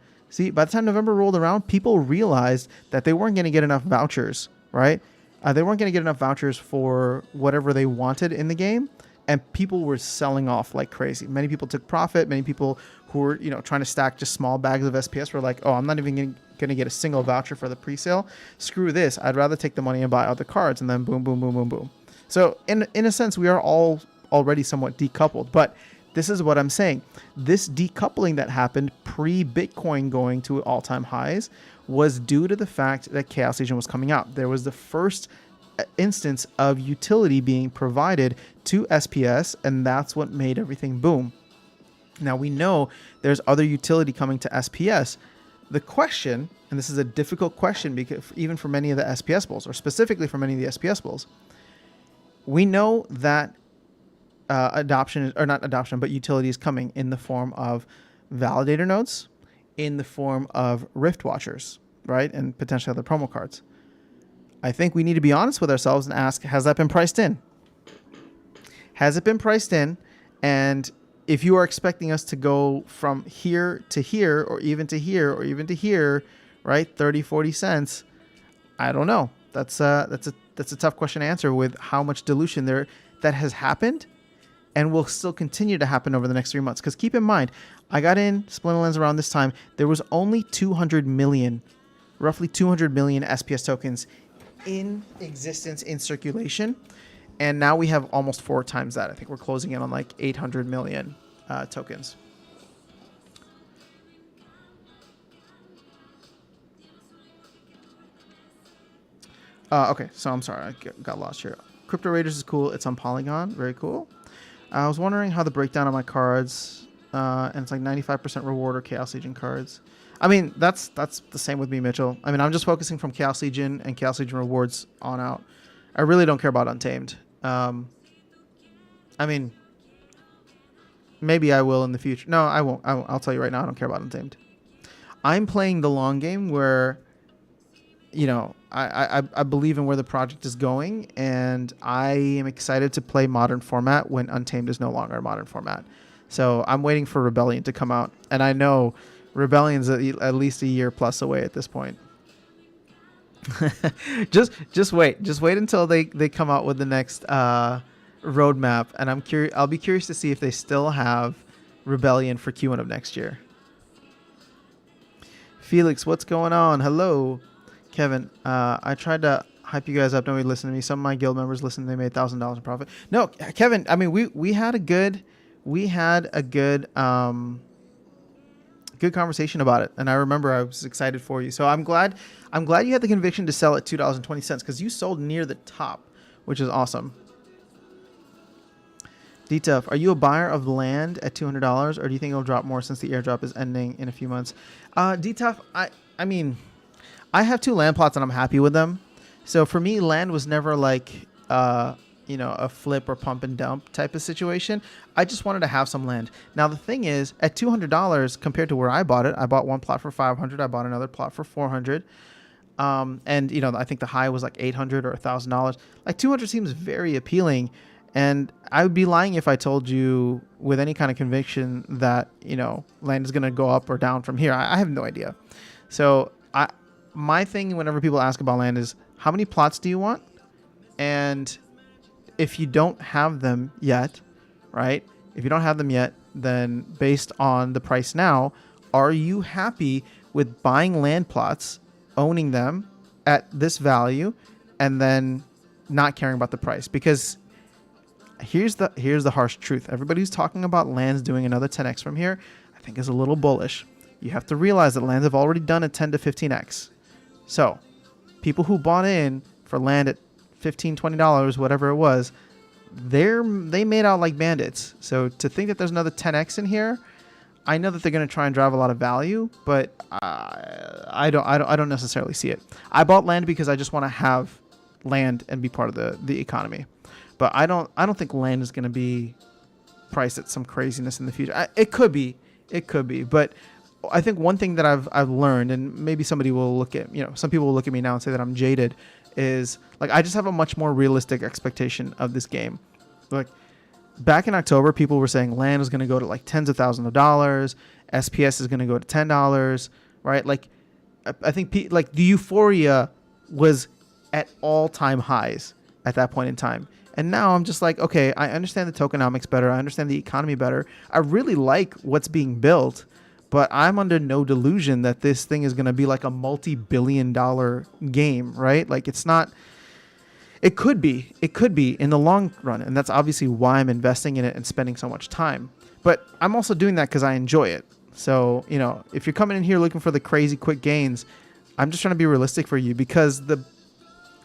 people realized that they weren't going to get enough vouchers, right? They weren't going to get enough vouchers for whatever they wanted in the game, and people were selling off like crazy. Many people took profit. Many people who were, you know, trying to stack just small bags of SPS were like, oh, I'm not even going to get a single voucher for the pre-sale. Screw this. I'd rather take the money and buy other cards, and then boom, boom, boom, boom, boom. So in a sense, we are all already somewhat decoupled, but this is what I'm saying. This decoupling that happened pre-Bitcoin going to all-time highs was due to the fact that Chaos Legion was coming out. There was the first instance of utility being provided to SPS, and that's what made everything boom. Now, we know there's other utility coming to SPS. The question, and this is a difficult question because even for many of the SPS bulls, or specifically for many of the SPS bulls, we know that utility is coming in the form of validator nodes, in the form of Rift Watchers, right? And potentially other promo cards. I think we need to be honest with ourselves and ask, has that been priced in? Has it been priced in? And if you are expecting us to go from here to here, or even to here, or even to here, right? 30, 40 cents. I don't know. That's a tough question to answer with how much dilution there that has happened and will still continue to happen over the next 3 months. Because keep in mind, I got in Splinterlands around this time. There was only 200 million, roughly 200 million SPS tokens in existence, in circulation. And now we have almost 4 times that. I think we're closing in on like 800 million tokens. Okay, so I'm sorry, I got lost here. Crypto Raiders is cool. It's on Polygon. Very cool. I was wondering how the breakdown of my cards, and it's like 95% reward or Chaos Legion cards. I mean, that's the same with me, Mitchell. I mean, I'm just focusing from Chaos Legion and Chaos Legion rewards on out. I really don't care about Untamed. I mean, Maybe I will in the future. No, I won't. I'll tell you right now, I don't care about Untamed. I'm playing the long game where, you know, I believe in where the project is going, and I am excited to play modern format when Untamed is no longer a modern format. So I'm waiting for Rebellion to come out, and I know Rebellion's at least a year plus away at this point. just wait until they come out with the next roadmap, and I'll be curious to see if they still have Rebellion for Q1 of next year. Felix, what's going on? Hello. Kevin, I tried to hype you guys up. Nobody listened to me. Some of my guild members listened. They made $1,000 in profit. No, Kevin. I mean, we had a good good conversation about it, and I remember I was excited for you. So I'm glad you had the conviction to sell at $2.20 because you sold near the top, which is awesome. D-Tuff, are you a buyer of land at $200, or do you think it'll drop more since the airdrop is ending in a few months? D-Tuff, I mean, I have 2 land plots and I'm happy with them. So for me, land was never like, you know, a flip or pump and dump type of situation. I just wanted to have some land. Now, the thing is, at $200 compared to where I bought it, I bought one plot for $500. I bought another plot for $400. And, you know, I think the high was like $800 or $1,000. Like $200 seems very appealing. And I would be lying if I told you with any kind of conviction that, you know, land is going to go up or down from here. I have no idea. So my thing whenever people ask about land is, how many plots do you want? And if you don't have them yet, right? If you don't have them yet, then based on the price now, are you happy with buying land plots, owning them at this value, and then not caring about the price? Because here's the harsh truth. Everybody who's talking about lands doing another 10x from here, I think is a little bullish. You have to realize that lands have already done a 10 to 15x. So people who bought in for land at $15, $20, whatever it was, they made out like bandits. So to think that there's another 10x in here, I know that they're going to try and drive a lot of value, but I don't necessarily see it. I bought land because I just want to have land and be part of the economy. But I don't think land is going to be priced at some craziness in the future. It could be, but I think one thing that I've learned, and maybe somebody will look at, you know, some people will look at me now and say that I'm jaded, is like I just have a much more realistic expectation of this game. Like back in October, people were saying land is going to go to like tens of thousands of dollars, SPS is going to go to $10, right? Like I think like the euphoria was at all-time highs at that point in time. And now I'm just like, okay, I understand the tokenomics better. I understand the economy better. I really like what's being built, but I'm under no delusion that this thing is going to be like a multi-billion-dollar game, right? Like it's not. It could be in the long run, and that's obviously why I'm investing in it and spending so much time. But I'm also doing that because I enjoy it. So, you know, if you're coming in here looking for the crazy quick gains, I'm just trying to be realistic for you, because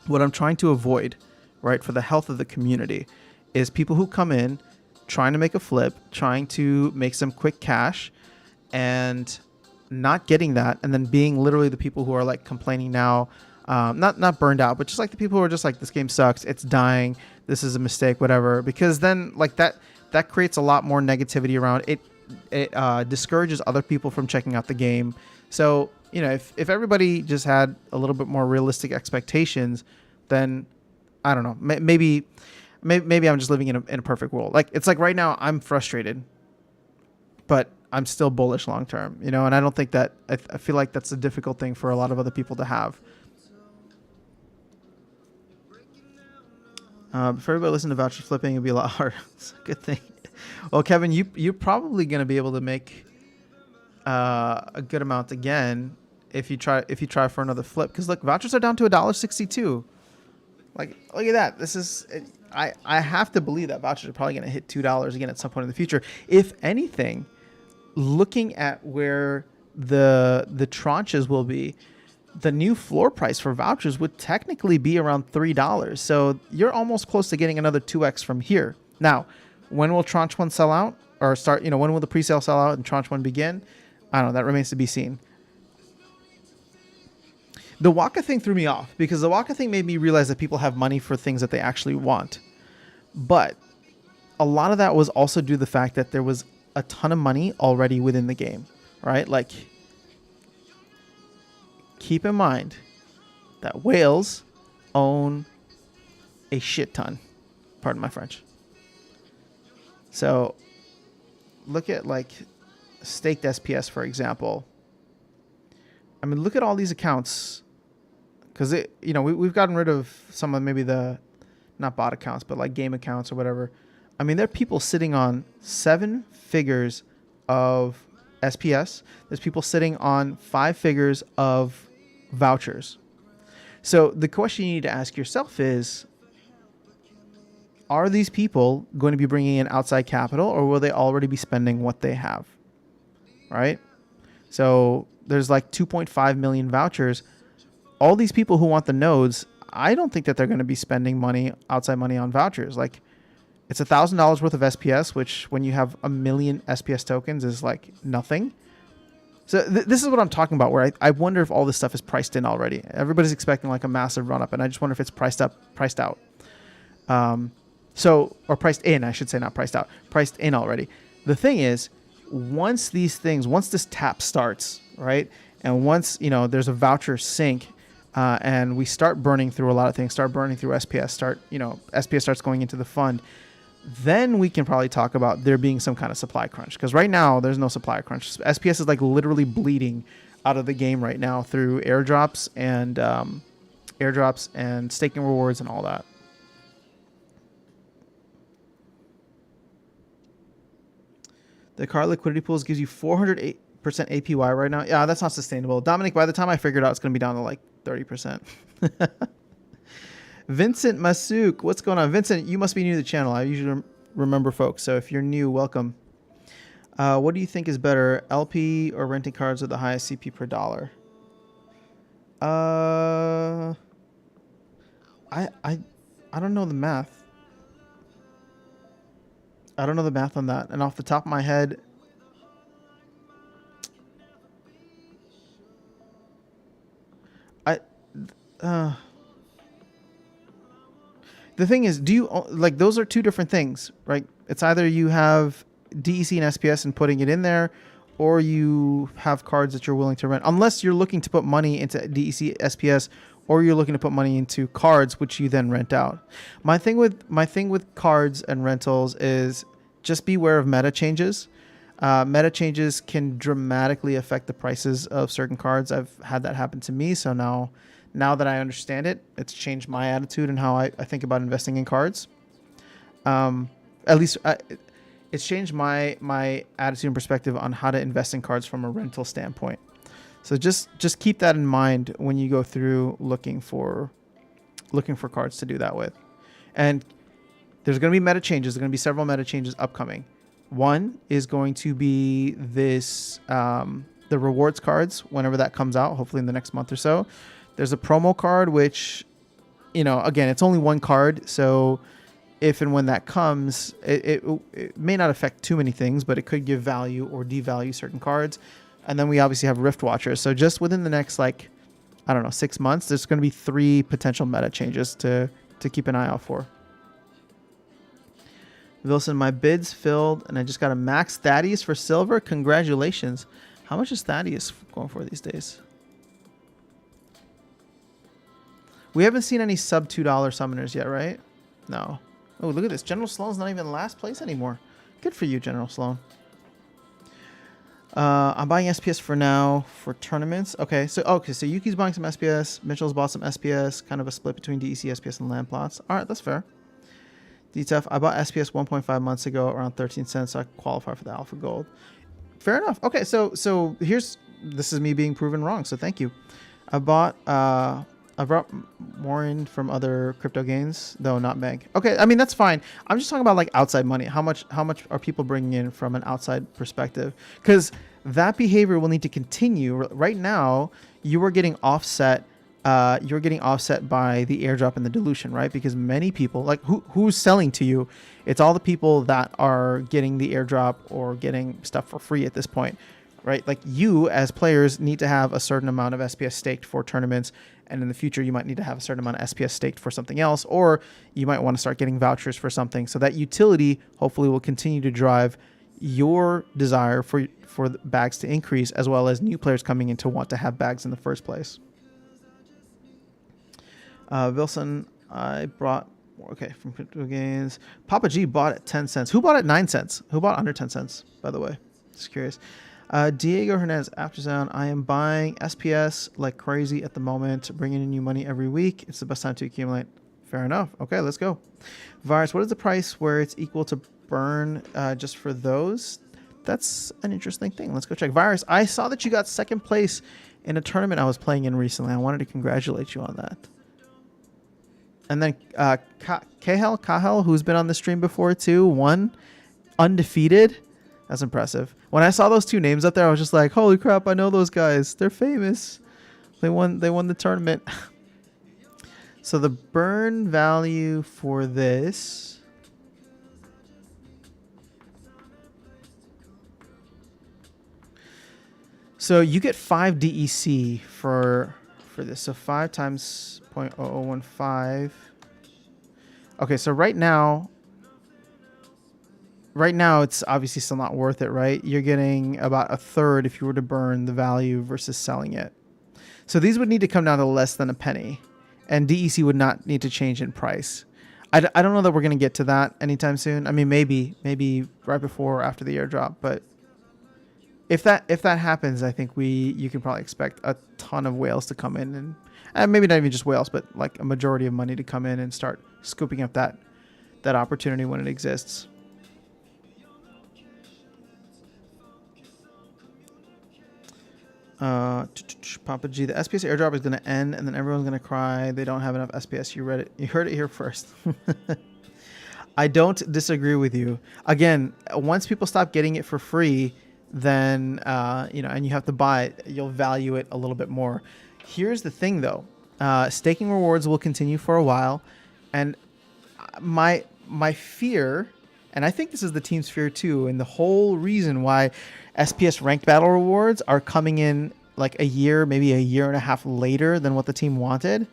what I'm trying to avoid, right, for the health of the community, is people who come in trying to make a flip, trying to make some quick cash, and not getting that, and then being literally the people who are like complaining now, not burned out, but just like the people who are just like, this game sucks, it's dying, this is a mistake, whatever. Because then like that creates a lot more negativity around it. It discourages other people from checking out the game. So, you know, if everybody just had a little bit more realistic expectations, then I don't know, maybe I'm just living in a perfect world. Like it's like right now I'm frustrated, but I'm still bullish long term, you know, and I don't think that I feel like that's a difficult thing for a lot of other people to have. For everybody listening to voucher flipping, it'd be a lot harder. It's a good thing. Well, Kevin, you're probably going to be able to make a good amount again if you try for another flip. Because look, vouchers are down to $1.62. Like, look at that. This is I have to believe that vouchers are probably going to hit $2 again at some point in the future. If anything, looking at where the tranches will be, the new floor price for vouchers would technically be around $3. So you're almost close to getting another 2x from here. Now, when will tranche 1 sell out or start? You know, when will the pre-sale sell out and tranche 1 begin? I don't know. That remains to be seen. The Waka thing threw me off because the Waka thing made me realize that people have money for things that they actually want. But a lot of that was also due to the fact that there was a ton of money already within the game, right? Like, keep in mind that whales own a shit ton. Pardon my French. So look at like staked SPS, for example. I mean, look at all these accounts, because we've gotten rid of some of maybe the not bot accounts, but like game accounts or whatever. I mean, there are people sitting on 7 figures of SPS. There's people sitting on 5 figures of vouchers. So the question you need to ask yourself is, are these people going to be bringing in outside capital, or will they already be spending what they have? Right? So there's like 2.5 million vouchers. All these people who want the nodes, I don't think that they're going to be spending outside money on vouchers. Like, it's $1,000 worth of SPS, which when you have 1 million SPS tokens is like nothing. So this is what I'm talking about, where I wonder if all this stuff is priced in already. Everybody's expecting like a massive run up, and I just wonder if it's priced out. Or priced in, I should say, not priced out, priced in already. The thing is, once this tap starts, right, and once there's a voucher sync, and we start burning through a lot of things, start burning through SPS, SPS starts going into the fund, then we can probably talk about there being some kind of supply crunch. Because right now there's no supply crunch. SPS is like literally bleeding out of the game right now through airdrops and staking rewards and all that. The car liquidity pools gives you 408% APY right now. Yeah, that's not sustainable. Dominic, by the time I figured out, it's going to be down to like 30%. Vincent Masuk, what's going on? Vincent, you must be new to the channel. I usually remember folks. So if you're new, welcome. What do you think is better, LP or renting cards with the highest CP per dollar? I don't know the math. I don't know the math on that. And off the top of my head, the thing is, those are two different things, right? It's either you have DEC and SPS and putting it in there, or you have cards that you're willing to rent, unless you're looking to put money into DEC, SPS, or you're looking to put money into cards, which you then rent out. My thing with cards and rentals is just beware of meta changes. Meta changes can dramatically affect the prices of certain cards. I've had that happen to me. So now that I understand it, it's changed my attitude and how I think about investing in cards. It's changed my attitude and perspective on how to invest in cards from a rental standpoint. So just keep that in mind when you go through looking for cards to do that with. And there's going to be meta changes. There's going to be several meta changes upcoming. One is going to be this the rewards cards whenever that comes out, hopefully in the next month or so. There's a promo card, which, again, it's only one card. So if and when that comes, it may not affect too many things, but it could give value or devalue certain cards. And then we obviously have Rift Watchers. So just within the next, 6 months, there's going to be 3 potential meta changes to keep an eye out for. Wilson, my bid's filled, and I just got a max Thaddeus for silver. Congratulations. How much is Thaddeus going for these days? We haven't seen any sub $2 summoners yet, right? No. Oh, look at this. General Sloan's not even last place anymore. Good for you, General Sloan. I'm buying SPS for now for tournaments. Okay, so Yuki's buying some SPS. Mitchell's bought some SPS. Kind of a split between DEC, SPS, and land plots. All right, that's fair. DTF, I bought SPS 1.5 months ago, around 13 cents. So I qualify for the Alpha Gold. Fair enough. Okay, so this is me being proven wrong. So thank you. I brought more in from other crypto gains, though not bank. Okay, I mean that's fine. I'm just talking about outside money. How much are people bringing in from an outside perspective? Because that behavior will need to continue. Right now, you are getting offset. You're getting offset by the airdrop and the dilution, right? Because many people, who's selling to you? It's all the people that are getting the airdrop or getting stuff for free at this point, right? You as players need to have a certain amount of SPS staked for tournaments. And in the future, you might need to have a certain amount of SPS staked for something else, or you might want to start getting vouchers for something. So that utility hopefully will continue to drive, your desire for the bags to increase, as well as new players coming in to want to have bags in the first place. Wilson, I brought, okay, from Crypto Gains. Papa G bought at 10 cents. Who bought at 9 cents? Who bought under 10 cents, by the way? Just curious. Diego Hernandez, After Zone. I am buying SPS like crazy at the moment, bringing in new money every week. It's the best time to accumulate. Fair enough. Okay, let's go. Virus, what is the price where it's equal to burn just for those? That's an interesting thing. Let's go check. Virus, I saw that you got second place in a tournament I was playing in recently. I wanted to congratulate you on that. And then Kahel, who's been on the stream before too, won undefeated. That's impressive. When I saw those two names up there, I was just like, holy crap, I know those guys. They're famous. They won the tournament. So the burn value for this, so you get 5 DEC for this. So 5 times 0.0015. Okay, so right now it's obviously still not worth it, right? You're getting about a third if you were to burn the value versus selling it. So these would need to come down to less than a penny, and DEC would not need to change in price. I don't know that we're going to get to that anytime soon. I mean, maybe right before or after the airdrop, but if that happens, I think you can probably expect a ton of whales to come in, and maybe not even just whales, but like a majority of money to come in and start scooping up that opportunity when it exists. Papa G, the SPS airdrop is going to end, and then everyone's going to cry. They don't have enough SPS. You read it. You heard it here first. I don't disagree with you. Again, once people stop getting it for free, then and you have to buy it, you'll value it a little bit more. Here's the thing, though. Staking rewards will continue for a while, and my fear, and I think this is the team's fear too, and the whole reason why SPS ranked battle rewards are coming in like a year, maybe a year and a half later than what the team wanted,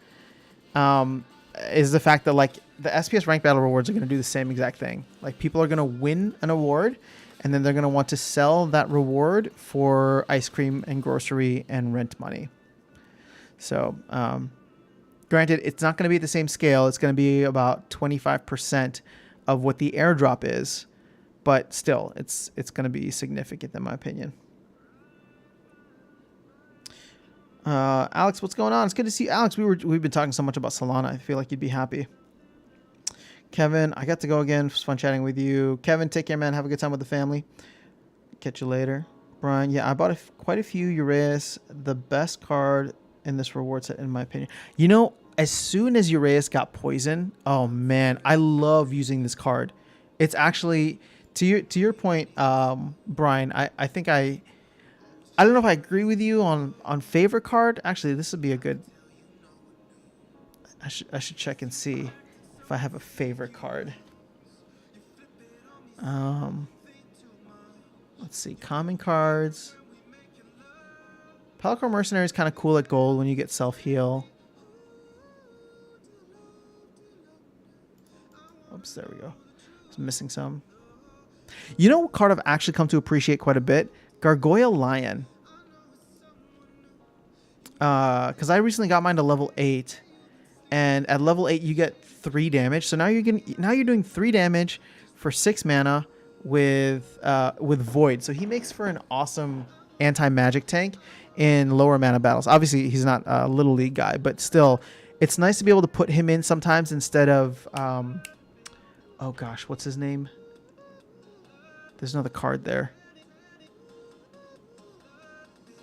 is the fact that like the SPS ranked battle rewards are going to do the same exact thing. Like people are going to win an award, and then they're going to want to sell that reward for ice cream and grocery and rent money. So, granted, it's not going to be at the same scale. It's going to be about 25% of what the airdrop is, but still, it's going to be significant in my opinion. Alex, what's going on? It's good to see you, Alex. We've been talking so much about Solana. I feel like you'd be happy. Kevin, I got to go again. It was fun chatting with you. Kevin, take care, man. Have a good time with the family. Catch you later. Brian, yeah, I bought quite a few Uraeus. The best card in this reward set, in my opinion. You know, as soon as Uraeus got poisoned, oh man, I love using this card. It's actually, to your point, Brian, I think I don't know if I agree with you on favorite card. Actually, this would be a good, I should check and see if I have a favorite card. Let's see, common cards. Pelican Mercenary is kind of cool at gold when you get self-heal. Oops, there we go. I was missing some. You know what card I've actually come to appreciate quite a bit? Gargoyle Lion. Because I recently got mine to level 8. And at level 8 you get 3 damage. So now you're doing 3 damage for 6 mana with Void. So he makes for an awesome anti-magic tank in lower mana battles. Obviously, he's not a Little League guy, but still, it's nice to be able to put him in sometimes instead of, oh gosh, what's his name? There's another card there.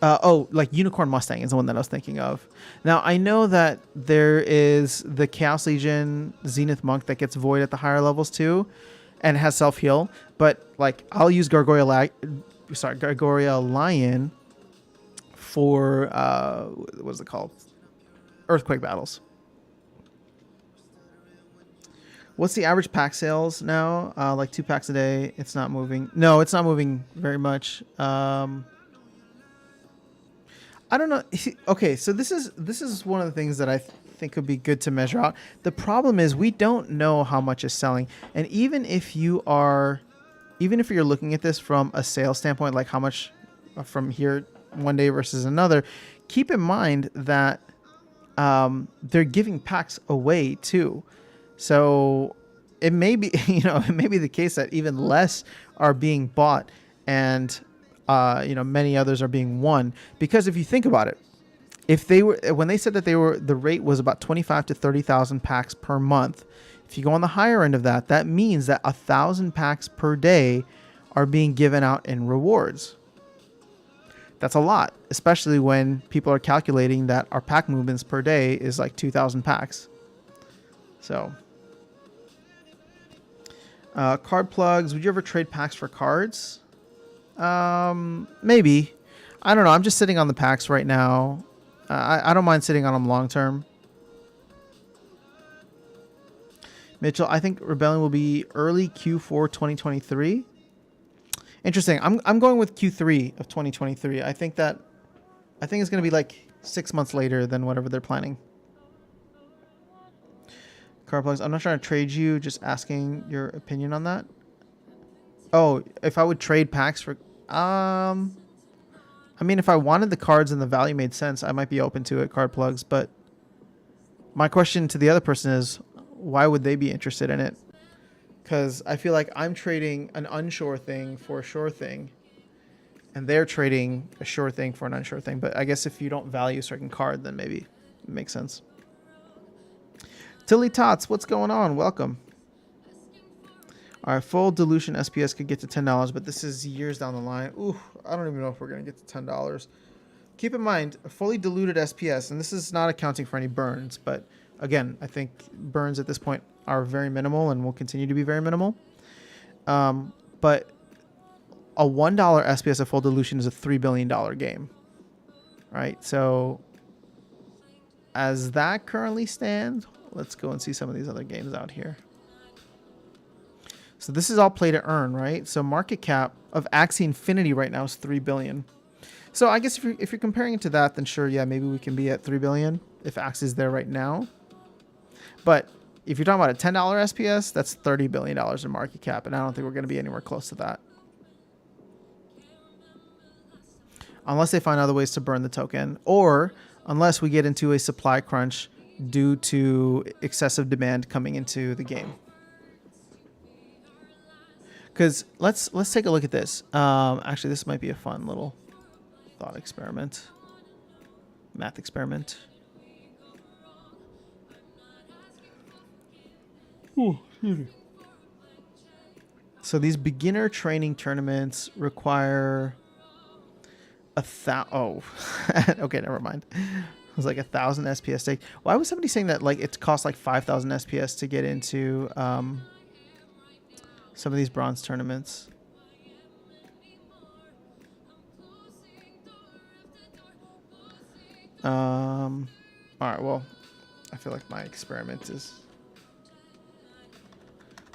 Like Unicorn Mustang is the one that I was thinking of. Now, I know that there is the Chaos Legion Zenith Monk that gets Void at the higher levels too, and has self-heal, but like I'll use Gargoyle Lion for what's it called? Earthquake battles. What's the average pack sales now? Like 2 packs a day. It's not moving. No, it's not moving very much. I don't know. Okay, so this is one of the things that I think could be good to measure out. The problem is we don't know how much is selling, and even if even if you're looking at this from a sales standpoint, like how much from here one day versus another, keep in mind that they're giving packs away too. So it may be, it may be the case that even less are being bought and, many others are being won. Because if you think about it, when they said that the rate was about 25 to 30,000 packs per month, if you go on the higher end of that, that means that 1,000 packs per day are being given out in rewards. That's a lot, especially when people are calculating that our pack movements per day is like 2,000 packs. So, card plugs. Would you ever trade packs for cards? Maybe. I don't know. I'm just sitting on the packs right now. I don't mind sitting on them long term. Mitchell, I think Rebellion will be early Q4 2023. Interesting. I'm going with Q3 of 2023. I think it's going to be like 6 months later than whatever they're planning. Card plugs. I'm not trying to trade you, just asking your opinion on that. Oh, if I would trade packs for I mean, if I wanted the cards and the value made sense, I might be open to it, card plugs, but my question to the other person is, why would they be interested in it? Because I feel like I'm trading an unsure thing for a sure thing, and they're trading a sure thing for an unsure thing. But I guess if you don't value a certain card, then maybe it makes sense. Tilly Tots, what's going on? Welcome. All right, full dilution SPS could get to $10, but this is years down the line. Ooh, I don't even know if we're going to get to $10. Keep in mind, a fully diluted SPS, and this is not accounting for any burns, but again, I think burns at this point are very minimal and will continue to be very minimal. But a $1 SPS of full dilution is a $3 billion game, right? So as that currently stands, let's go and see some of these other games out here. So this is all play to earn, right? So market cap of Axie Infinity right now is $3 billion. So I guess if you're comparing it to that, then sure, yeah, maybe we can be at $3 billion if Axie's there right now. But if you're talking about a $10 SPS, that's $30 billion in market cap, and I don't think we're going to be anywhere close to that. Unless they find other ways to burn the token, or unless we get into a supply crunch due to excessive demand coming into the game. Because let's take a look at this. Actually, this might be a fun little thought experiment, math experiment. Ooh, so these beginner training tournaments require okay, never mind. It was like 1,000 SPS stake. Why was somebody saying that like it costs like 5,000 SPS to get into some of these bronze tournaments? All right, well, I feel like my experiment is...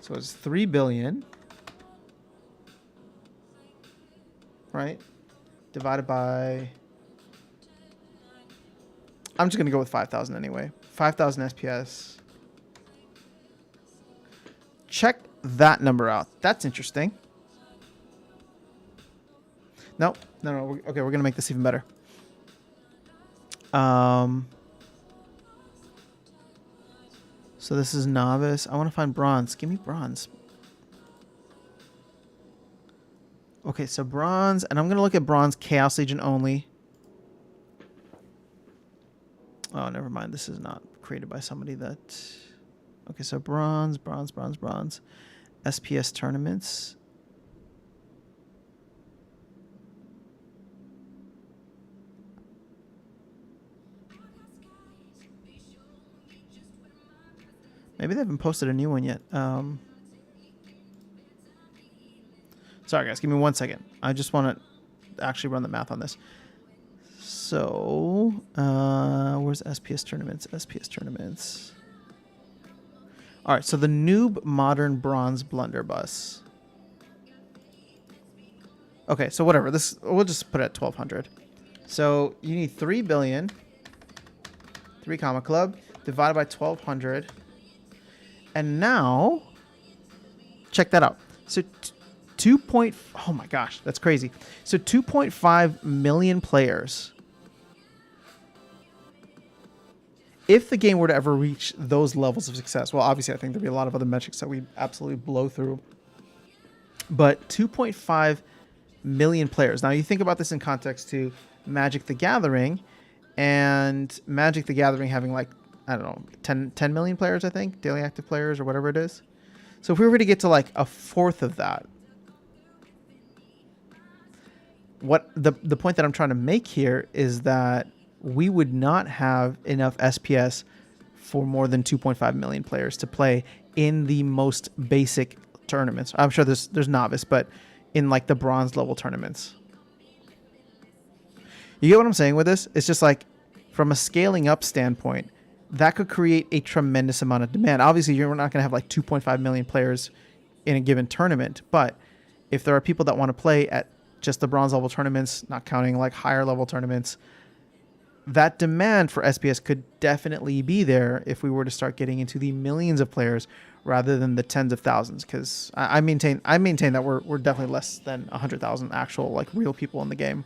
So it's 3 billion, right? Divided by... I'm just going to go with 5,000 anyway. 5,000 SPS. Check that number out. That's interesting. No. Okay, we're going to make this even better. So this is novice. I want to find bronze. Give me bronze. Okay, so bronze, and I'm going to look at bronze Chaos Legion only. Oh, never mind. This is not created by somebody that... Okay, so bronze. SPS tournaments. Maybe they haven't posted a new one yet. Sorry, guys. Give me 1 second. I just want to actually run the math on this. So, where's SPS tournaments? SPS tournaments. All right, so the Noob Modern Bronze Blunderbuss. Okay, so whatever. We'll just put it at 1,200. So you need 3 billion. 3 comma club divided by 1,200. And now, check that out. So Oh my gosh, that's crazy. So 2.5 million players. If the game were to ever reach those levels of success, well, obviously I think there'd be a lot of other metrics that we'd absolutely blow through. But 2.5 million players. Now you think about this in context to Magic the Gathering, and Magic the Gathering having like, I don't know, 10 million players, I think, daily active players or whatever it is. So if we were to get to like a fourth of that, what the point that I'm trying to make here is that we would not have enough SPS for more than 2.5 million players to play in the most basic tournaments. I'm sure there's novice, but in like the bronze level tournaments. You get what I'm saying with this? It's just like from a scaling up standpoint, that could create a tremendous amount of demand. Obviously, you're not going to have like 2.5 million players in a given tournament, but if there are people that want to play at just the bronze level tournaments, not counting like higher level tournaments, that demand for SPS could definitely be there if we were to start getting into the millions of players rather than the tens of thousands. Because I maintain that we're definitely less than 100,000 actual like real people in the game,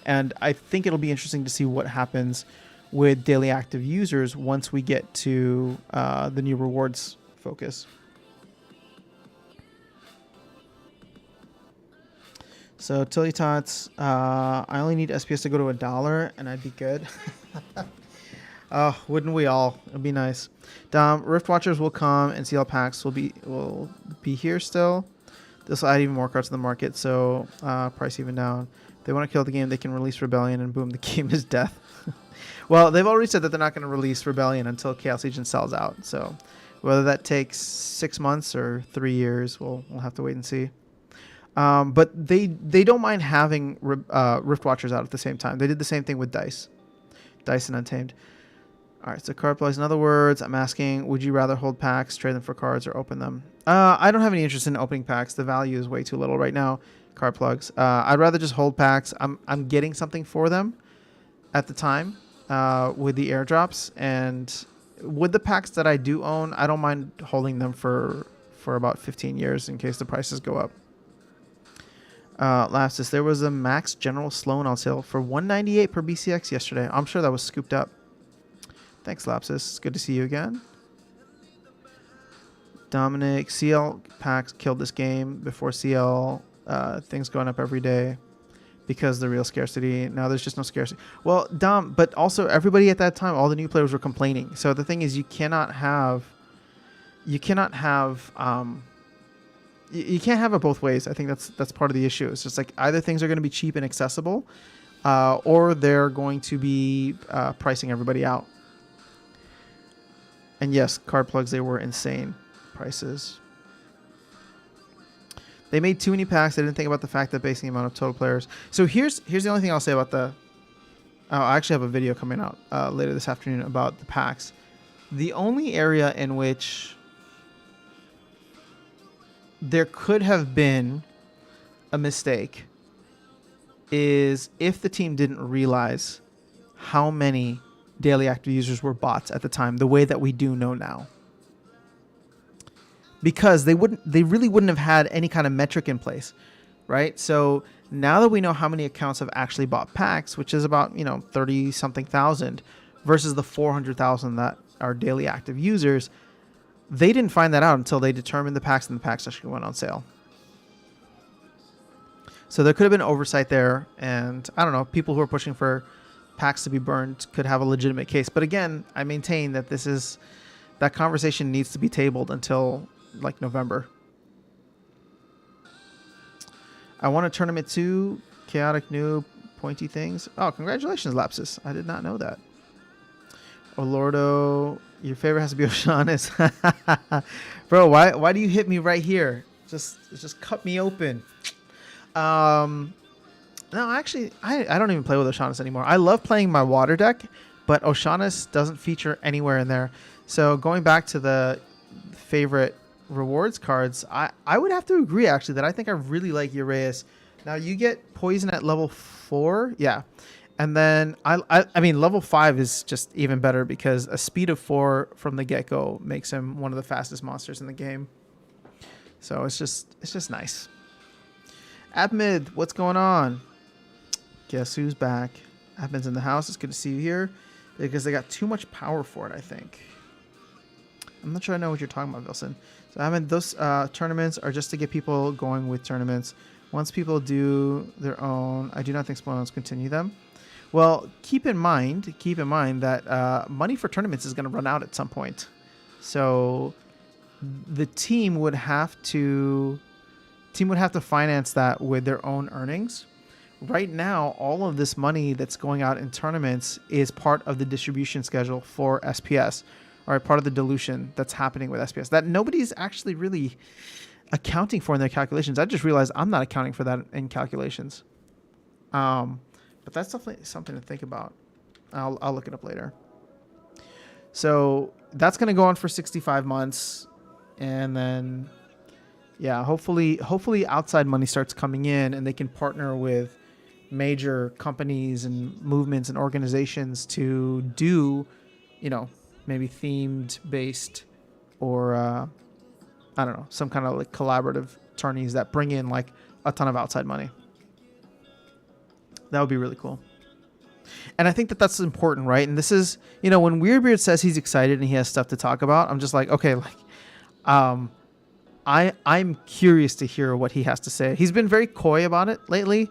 and I think it'll be interesting to see what happens with daily active users once we get to the new rewards focus. So Tilly Tots, I only need SPS to go to $1 and I'd be good. Oh, wouldn't we all? It'd be nice. Rift Watchers will come and CL packs will be here still. This will add even more cards to the market, so price even down. If they want to kill the game, they can release Rebellion and boom, the game is death. Well, they've already said that they're not going to release Rebellion until Chaos Legion sells out. So whether that takes 6 months or 3 years, we'll have to wait and see. But they don't mind having Rift Watchers out at the same time. They did the same thing with Dice and Untamed. All right, so card plays. In other words, I'm asking, would you rather hold packs, trade them for cards, or open them? I don't have any interest in opening packs. The value is way too little right now. Card plugs. I'd rather just hold packs. I'm getting something for them at the time with the airdrops, and with the packs that I do own, I don't mind holding them for about 15 years in case the prices go up. Lapsus, there was a Max General Sloan on sale for $198 per BCX yesterday. I'm sure that was scooped up. Thanks, Lapsus. It's good to see you again. Dominic, CL packs killed this game. Before CL, things going up every day because the real scarcity. Now there's just no scarcity. Well, Dom, but also everybody at that time, all the new players were complaining. So the thing is, you can't have it both ways. I think that's part of the issue. It's just like either things are going to be cheap and accessible, or they're going to be pricing everybody out. And yes, card plugs, they were insane prices. They made too many packs. They didn't think about the fact that basing the amount of total players. So here's the only thing I'll say about the... I actually have a video coming out later this afternoon about the packs. The only area in which there could have been a mistake is if the team didn't realize how many daily active users were bots at the time, the way that we do know now. Because they really wouldn't have had any kind of metric in place, right? So now that we know how many accounts have actually bought packs, which is about 30-something thousand versus the 400,000 that are daily active users, they didn't find that out until they determined the packs and the packs actually went on sale. So there could have been oversight there, and I don't know, people who are pushing for packs to be burned could have a legitimate case. But again, I maintain that that conversation needs to be tabled until like November. I want a tournament too. Chaotic new pointy things. Oh, congratulations, Lapsus. I did not know that. Olordo, your favorite has to be O'Shaughnessy's. Bro, why do you hit me right here? Just cut me open. No, actually, I don't even play with O'Shaughnessy's anymore. I love playing my water deck, but O'Shaughnessy's doesn't feature anywhere in there. So going back to the favorite rewards cards, I would have to agree, actually, that I think I really like Uraeus. Now, you get poison at level 4. Yeah. And then, I mean, level 5 is just even better because a speed of 4 from the get-go makes him one of the fastest monsters in the game. So it's just nice. Admid, what's going on? Guess who's back? Admin's in the house. It's good to see you here because they got too much power for it, I think. I'm not sure I know what you're talking about, Wilson. So Admin, those tournaments are just to get people going with tournaments. Once people do their own, I do not think Splones continue them. Well, keep in mind that money for tournaments is going to run out at some point. So the team would have to finance that with their own earnings. Right now, all of this money that's going out in tournaments is part of the distribution schedule for SPS, or part of the dilution that's happening with SPS that nobody's actually really accounting for in their calculations. I just realized I'm not accounting for that in calculations. But that's definitely something to think about. I'll look it up later. So that's going to go on for 65 months. And then, yeah, hopefully outside money starts coming in and they can partner with major companies and movements and organizations to do, maybe themed based or, I don't know, some kind of like collaborative tourneys that bring in like a ton of outside money. That would be really cool. And I think that that's important, right? And this is, when Weirdbeard says he's excited and he has stuff to talk about, I'm just like, okay, I'm curious to hear what he has to say. He's been very coy about it lately.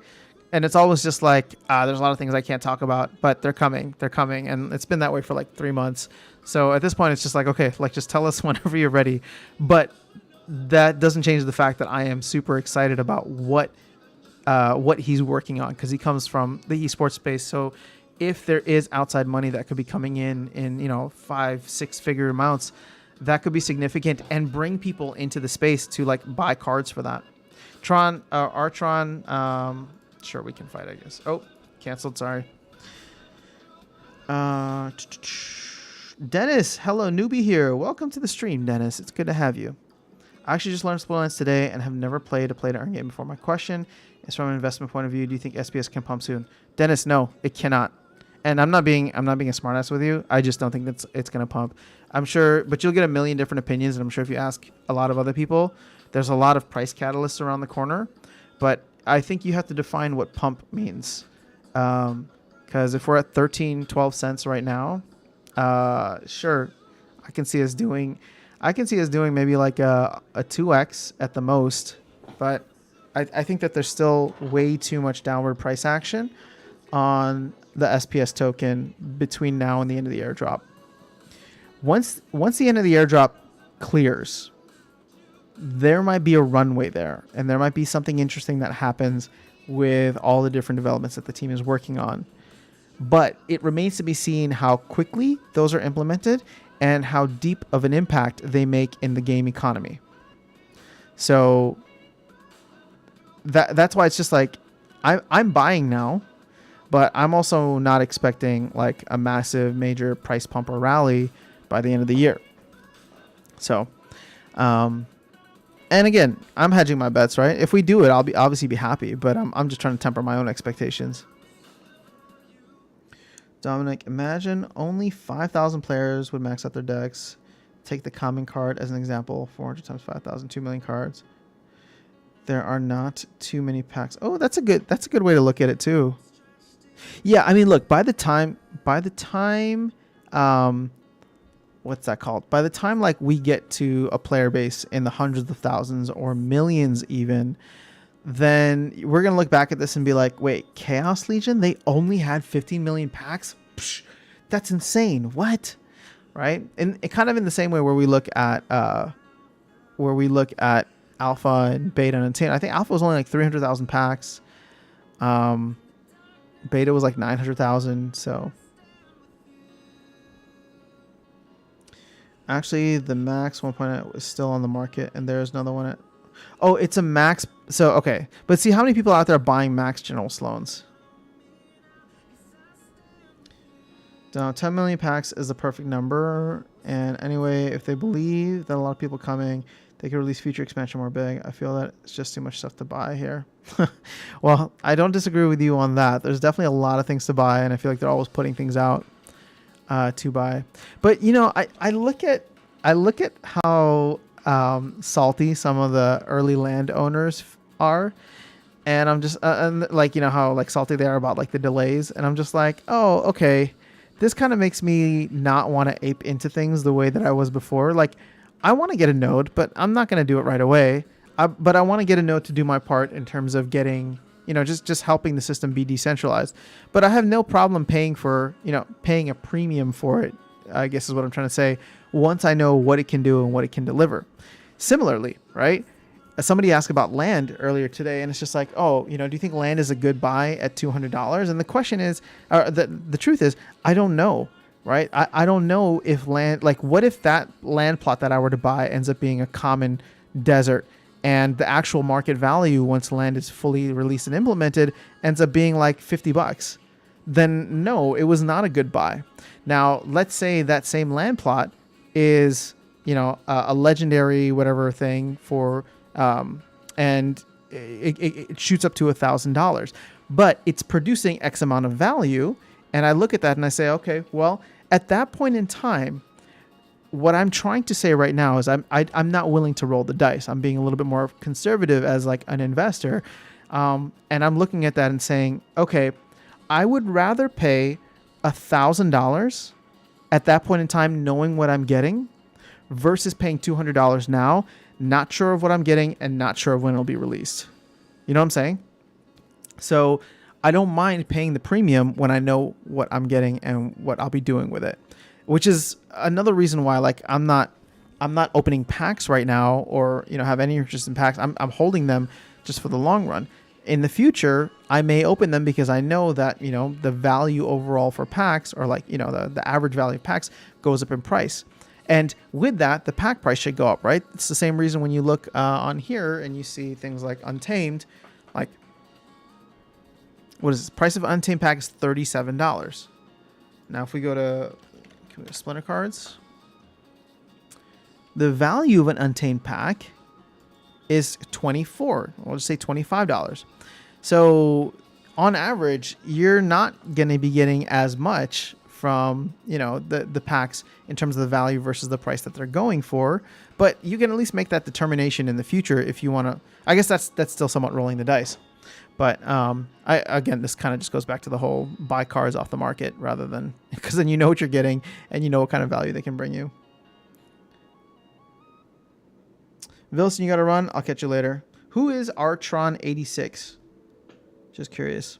And it's always just like, there's a lot of things I can't talk about, but they're coming. And it's been that way for like 3 months. So at this point, it's just like, okay, like just tell us whenever you're ready. But that doesn't change the fact that I am super excited about what he's working on, because he comes from the esports space. So if there is outside money that could be coming in 5-6 figure amounts, that could be significant and bring people into the space to like buy cards for that. Artron, sure, we can fight, I guess. Oh, canceled. Sorry. Dennis, hello, newbie here. Welcome to the stream, Dennis. It's good to have you. I actually just learned Splitlands today and have never played a play-to-earn game before. My question is from an investment point of view. Do you think SPS can pump soon? Dennis, no, it cannot. And I'm not being a smartass with you. I just don't think it's going to pump. I'm sure, but you'll get a million different opinions. And I'm sure if you ask a lot of other people, there's a lot of price catalysts around the corner. But I think you have to define what pump means. Because if we're at 13, 12 cents right now, sure, I can see us doing maybe like a 2x at the most. But I think that there's still way too much downward price action on the SPS token between now and the end of the airdrop. Once the end of the airdrop clears, there might be a runway there, and there might be something interesting that happens with all the different developments that the team is working on. But it remains to be seen how quickly those are implemented and how deep of an impact they make in the game economy. So that's why it's just like I'm buying now, but I'm also not expecting like a massive major price pump or rally by the end of the year. So, and again, I'm hedging my bets, right? If we do it, I'll obviously be happy, but I'm just trying to temper my own expectations. Dominic, imagine only 5,000 players would max out their decks. Take the common card as an example. 400 times 5,000, 2 million cards. There are not too many packs. Oh, that's a good way to look at it too. Yeah, I mean, look, by the time, what's that called? By the time like we get to a player base in the hundreds of thousands or millions even, then we're going to look back at this and be like, wait, Chaos Legion, they only had 15 million packs? Psh, that's insane. What? Right? And kind of in the same way where we look at Alpha and Beta and Insane. I think Alpha was only like 300,000 packs. Beta was like 900,000. So actually the max 1.0 is still on the market, and there's another one at, oh, it's a max. So, okay. But see how many people out there are buying max General Sloans? So 10 million packs is the perfect number. And anyway, if they believe that a lot of people coming, they could release future expansion more big. I feel that it's just too much stuff to buy here. Well, I don't disagree with you on that. There's definitely a lot of things to buy, and I feel like they're always putting things out to buy. But, I look at how salty some of the early landowners are. And I'm just and like, you know how like salty they are about like the delays, and I'm just like, oh, okay, this kind of makes me not want to ape into things the way that I was before. Like, I want to get a node, but I'm not going to do it right away. But I want to get a node to do my part in terms of getting, you know, just helping the system be decentralized. But I have no problem paying for, you know, paying a premium for it, I guess is what I'm trying to say, once I know what it can do and what it can deliver. Similarly, right? Somebody asked about land earlier today, and it's just like, oh, you know, do you think land is a good buy at $200? And the question is, the truth is, I don't know, right? I don't know if land, like, what if that land plot that I were to buy ends up being a common desert, and the actual market value once land is fully released and implemented ends up being like $50? Then no, it was not a good buy. Now, let's say that same land plot is, you know, a legendary whatever thing for, and it shoots up to $1,000, but it's producing X amount of value. And I look at that and I say, okay, well, at that point in time, what I'm trying to say right now is I'm not willing to roll the dice. I'm being a little bit more conservative as like an investor. And I'm looking at that and saying, okay, I would rather pay $1,000 at that point in time, knowing what I'm getting, versus paying $200 now, not sure of what I'm getting and not sure of when it'll be released. You know what I'm saying? So I don't mind paying the premium when I know what I'm getting and what I'll be doing with it, which is another reason why, like, I'm not opening packs right now, or, you know, have any interest in packs. I'm holding them just for the long run. In the future, I may open them because I know that, you know, the value overall for packs, or like, you know, the average value of packs goes up in price. And with that, the pack price should go up, right? It's the same reason when you look on here and you see things like Untamed, like, what is this? Price of Untamed pack is $37. Now, if we go to Splinter Cards, the value of an Untamed pack is $24. We'll just say $25. So on average, you're not going to be getting as much from, you know, the packs in terms of the value versus the price that they're going for, but you can at least make that determination in the future if you want to. I guess that's still somewhat rolling the dice, but again, this kind of just goes back to the whole buy cars off the market, rather than, because then you know what you're getting and you know what kind of value they can bring you. Vilson, you got to run. I'll catch you later. Who is Artron86? Just curious.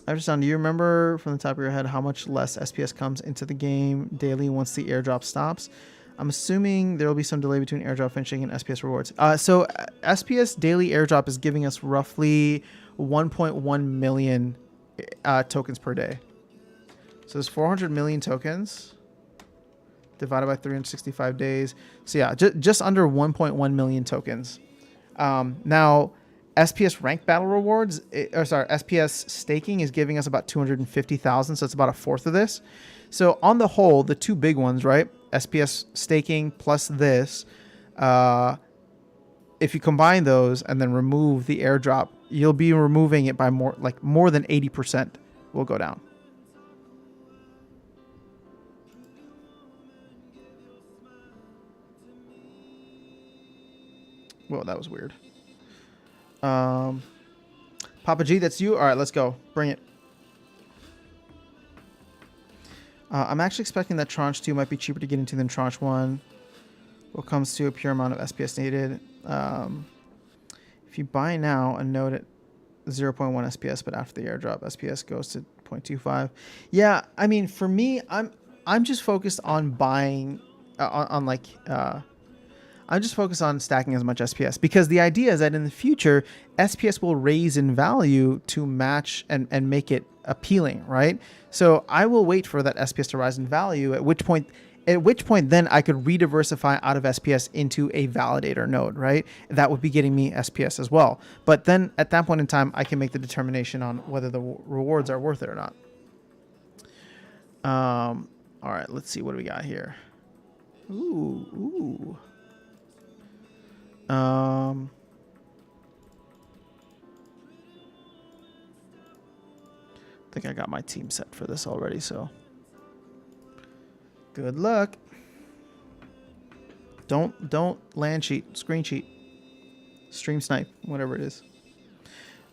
Everson, do you remember from the top of your head how much less SPS comes into the game daily once the airdrop stops? I'm assuming there will be some delay between airdrop finishing and SPS rewards. So SPS daily airdrop is giving us roughly 1.1 million tokens per day. So there's 400 million tokens divided by 365 days. So yeah, just under 1.1 million tokens. Now, SPS rank battle rewards, SPS staking is giving us about 250,000, so it's about a fourth of this. So on the whole, the two big ones, right? SPS staking plus this, if you combine those and then remove the airdrop, you'll be removing it by more than 80% will go down. Whoa, that was weird. Papa G, that's you? All right, let's go. Bring it. I'm actually expecting that Tranche 2 might be cheaper to get into than Tranche 1. What comes to a pure amount of SPS needed. If you buy now, a node at 0.1 SPS, but after the airdrop, SPS goes to 0.25. Yeah, I mean, for me, I'm just focused on buying, I'm just focused on stacking as much SPS, because the idea is that in the future, SPS will raise in value to match and make it appealing, right? So I will wait for that SPS to rise in value, at which point then I could rediversify out of SPS into a validator node, right? That would be getting me SPS as well. But then at that point in time, I can make the determination on whether the rewards are worth it or not. All right, let's see. What do we got here? Ooh. I think I got my team set for this already, so good luck. Don't land cheat, screen cheat, stream snipe, whatever it is.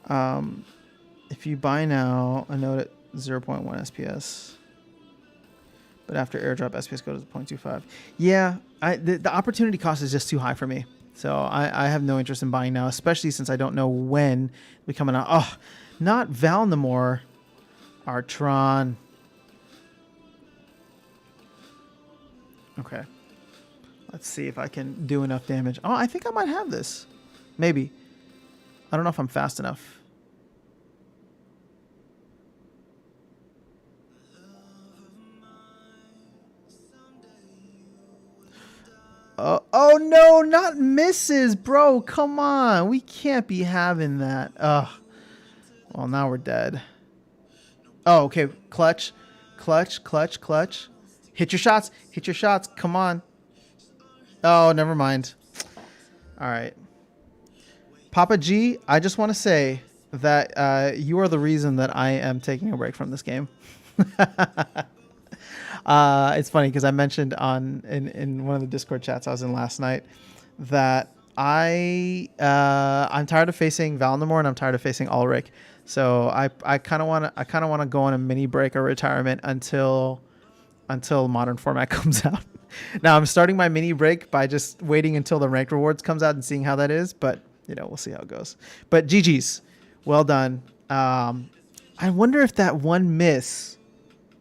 If you buy now, a note at 0.1 SPS, but after airdrop, SPS goes to 0.25. Yeah, the opportunity cost is just too high for me. So I have no interest in buying now, especially since I don't know when we coming out. Oh, not Valnamore, Artron. Okay. Let's see if I can do enough damage. Oh, I think I might have this. Maybe. I don't know if I'm fast enough. Oh no, not misses, bro. Come on. We can't be having that. Ugh. Well, now we're dead. Oh, okay. Clutch. Clutch, clutch, clutch. Hit your shots. Hit your shots. Come on. Oh, never mind. All right. Papa G, I just want to say that you are the reason that I am taking a break from this game. It's funny because I mentioned in one of the Discord chats I was in last night that I'm tired of facing Valnamore and I'm tired of facing Ulrich. So I kind of want to go on a mini break or retirement until modern format comes out. Now I'm starting my mini break by just waiting until the ranked rewards comes out and seeing how that is, but you know, we'll see how it goes. But GG's, well done. I wonder if that one miss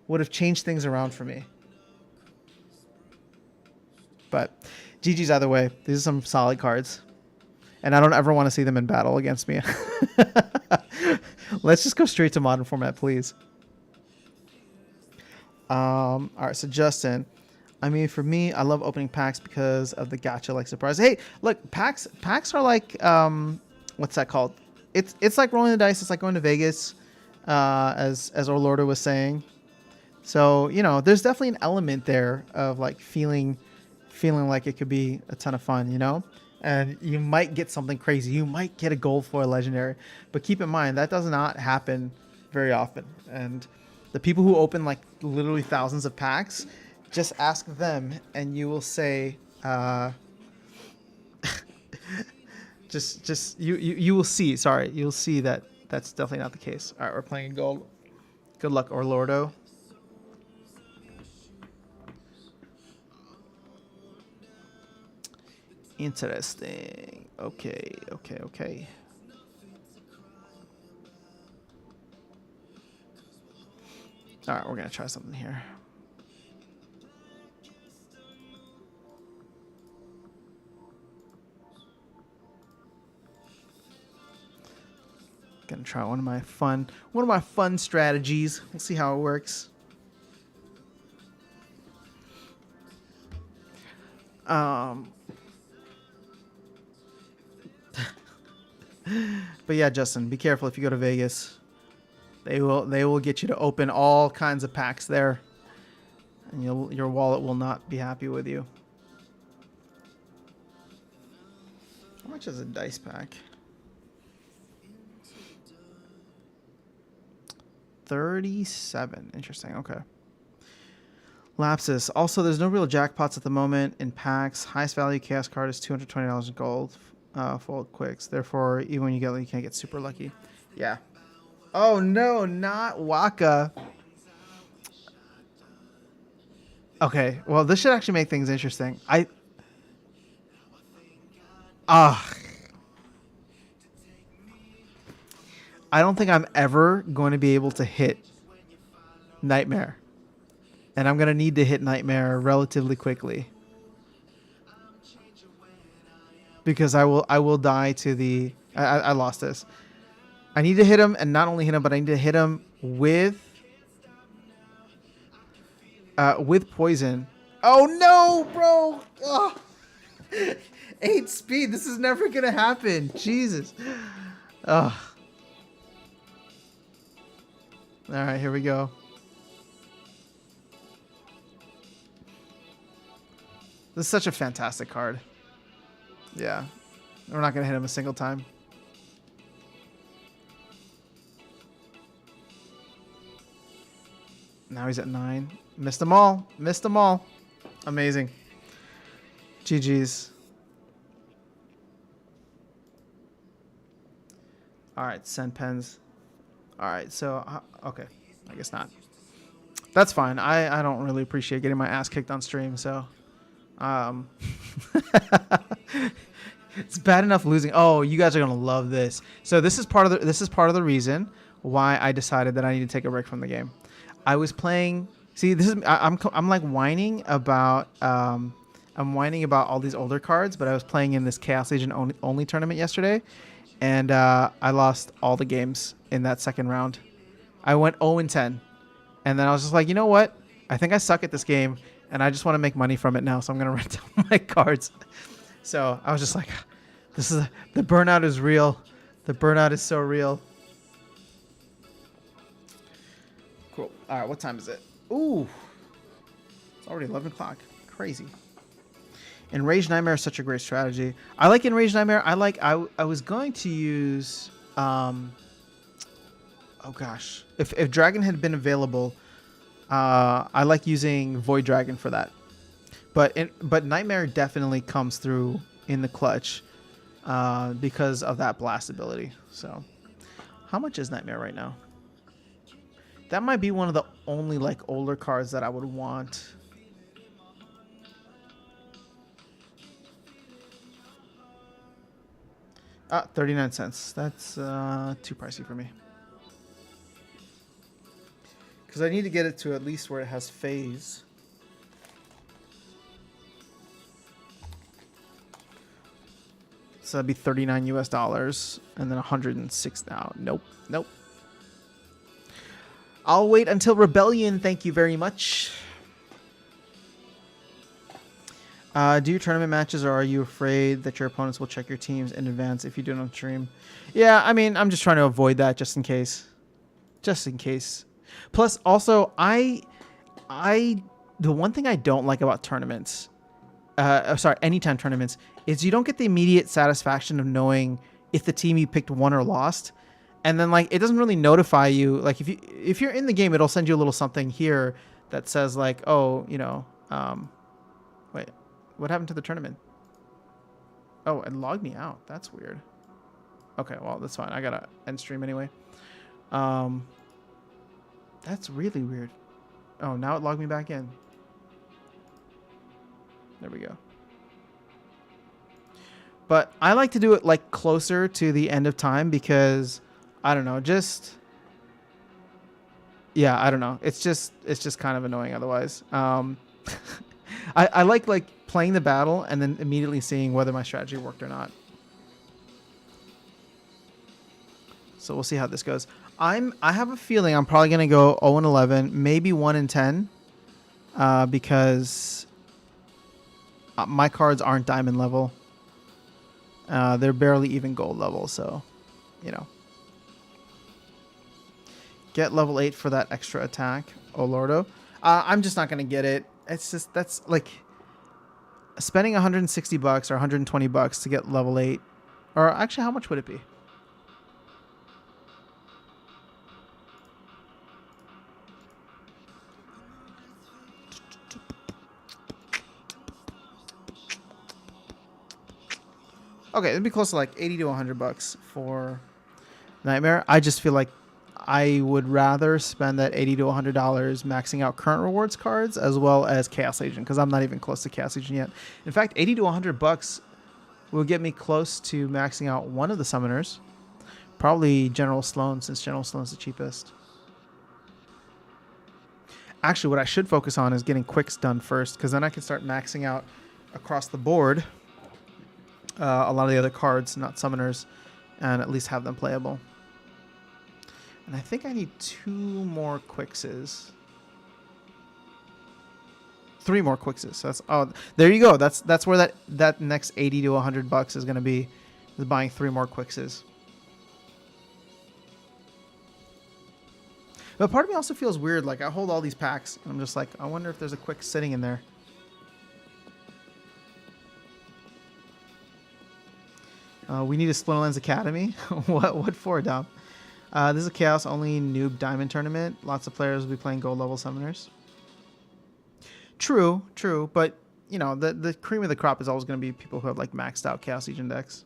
would have changed things around for me. But GG's either way. These are some solid cards. And I don't ever want to see them in battle against me. Let's just go straight to modern format, please. All right, so Justin, I mean, for me, I love opening packs because of the gacha-like surprise. Hey, look, packs are like, what's that called? It's like rolling the dice. It's like going to Vegas, as Orlordo was saying. So, you know, there's definitely an element there of like feeling like it could be a ton of fun, you know? And you might get something crazy. You might get a gold foil legendary. But keep in mind, that does not happen very often. And the people who open like literally thousands of packs, just ask them and you will say, you will see, sorry, you'll see that that's definitely not the case. All right, we're playing gold. Good luck, Orlordo. Interesting. Okay. All right, we're going to try something here. Gonna try one of my fun strategies. We'll see how it works. But yeah, Justin, be careful if you go to Vegas. They will get you to open all kinds of packs there, and your wallet will not be happy with you. How much is a dice pack? 37. Interesting. Okay. Lapsus. Also, there's no real jackpots at the moment in packs. Highest value chaos card is $220 in gold. Full quicks. Therefore, even when you get, you can't get super lucky. Yeah. Oh no, not Waka. Okay. Well, this should actually make things interesting. I don't think I'm ever going to be able to hit Nightmare. And I'm going to need to hit Nightmare relatively quickly. Because I will die to the... I lost this. I need to hit him, and not only hit him, but I need to hit him with poison. Oh no, bro! Oh. 8 speed. This is never going to happen. Jesus. Ugh. All right, here we go. This is such a fantastic card. Yeah. We're not going to hit him a single time. Now he's at 9. Missed them all. Missed them all. Amazing. GG's. All right, send pens. All right, so okay, I guess not. That's fine. I don't really appreciate getting my ass kicked on stream, so it's bad enough losing. Oh, you guys are gonna love this. So this is part of the reason why I decided that I need to take a break from the game. I was playing. See, this is I'm like whining about I'm whining about all these older cards, but I was playing in this Chaos Agent only tournament yesterday, and I lost all the games in that second round. I went 0-10, and then I was just like, you know what? I think I suck at this game, and I just want to make money from it now, so I'm gonna rent out my cards. So I was just like, the burnout is real. The burnout is so real. Cool. All right, what time is it? Ooh, it's already 11 o'clock. Crazy. Enraged Nightmare is such a great strategy. I like Enraged Nightmare. I was going to use oh gosh, if Dragon had been available, I like using Void Dragon for that. But Nightmare definitely comes through in the clutch because of that blast ability. So how much is Nightmare right now? That might be one of the only like older cards that I would want. Ah, 39 cents. That's too pricey for me. Because I need to get it to at least where it has phase. So that'd be $39 US and then 106 now. Nope. Nope. I'll wait until Rebellion. Thank you very much. Do you tournament matches, or are you afraid that your opponents will check your teams in advance if you do it on stream? Yeah, I mean, I'm just trying to avoid that just in case. Just in case. Plus, also, the one thing I don't like about tournaments, anytime tournaments, is you don't get the immediate satisfaction of knowing if the team you picked won or lost. And then, like, it doesn't really notify you. Like, if you're in the game, it'll send you a little something here that says, like, oh, you know, wait, what happened to the tournament? Oh, it logged me out. That's weird. Okay, well, that's fine. I gotta end stream anyway. That's really weird. Oh, now it logged me back in. There we go. But I like to do it like closer to the end of time because I don't know, yeah, I don't know. It's just kind of annoying otherwise. I like playing the battle and then immediately seeing whether my strategy worked or not. So we'll see how this goes. I have a feeling I'm probably gonna go 0-11, maybe 1-10, because my cards aren't diamond level. They're barely even gold level, so you know. Get level 8 for that extra attack. Oh lordo. I'm just not gonna get it. It's just that's like spending $160 or $120 to get level 8. Or actually, how much would it be? Okay, it'd be close to like $80 to $100 for Nightmare. I just feel like I would rather spend that $80 to $100 maxing out current rewards cards as well as Chaos Agent, because I'm not even close to Chaos Agent yet. In fact, $80 to $100 will get me close to maxing out one of the summoners. Probably General Sloan, since General Sloan's the cheapest. Actually, what I should focus on is getting quicks done first, because then I can start maxing out across the board a lot of the other cards, not summoners, and at least have them playable. And I think I need 2 more quickses. 3 more quickses. So that's, oh, there you go. That's where that next $80 to $100 is going to be, is buying 3 more quickses. But part of me also feels weird. Like I hold all these packs, and I'm just like, I wonder if there's a quick sitting in there. We need a Splinterlands Academy. What for, Dom? This is a Chaos only noob diamond tournament. Lots of players will be playing gold level summoners. True, but you know the cream of the crop is always going to be people who have like maxed out Chaos Legion decks.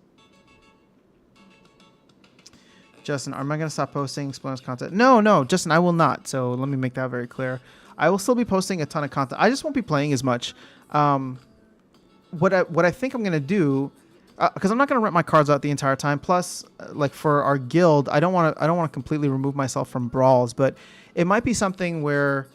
Justin, am I going to stop posting spoilers content? No, Justin, I will not. So let me make that very clear. I will still be posting a ton of content. I just won't be playing as much. What I think I'm going to do, because I'm not going to rent my cards out the entire time. Plus, like for our guild, I don't want to completely remove myself from brawls, but it might be something where,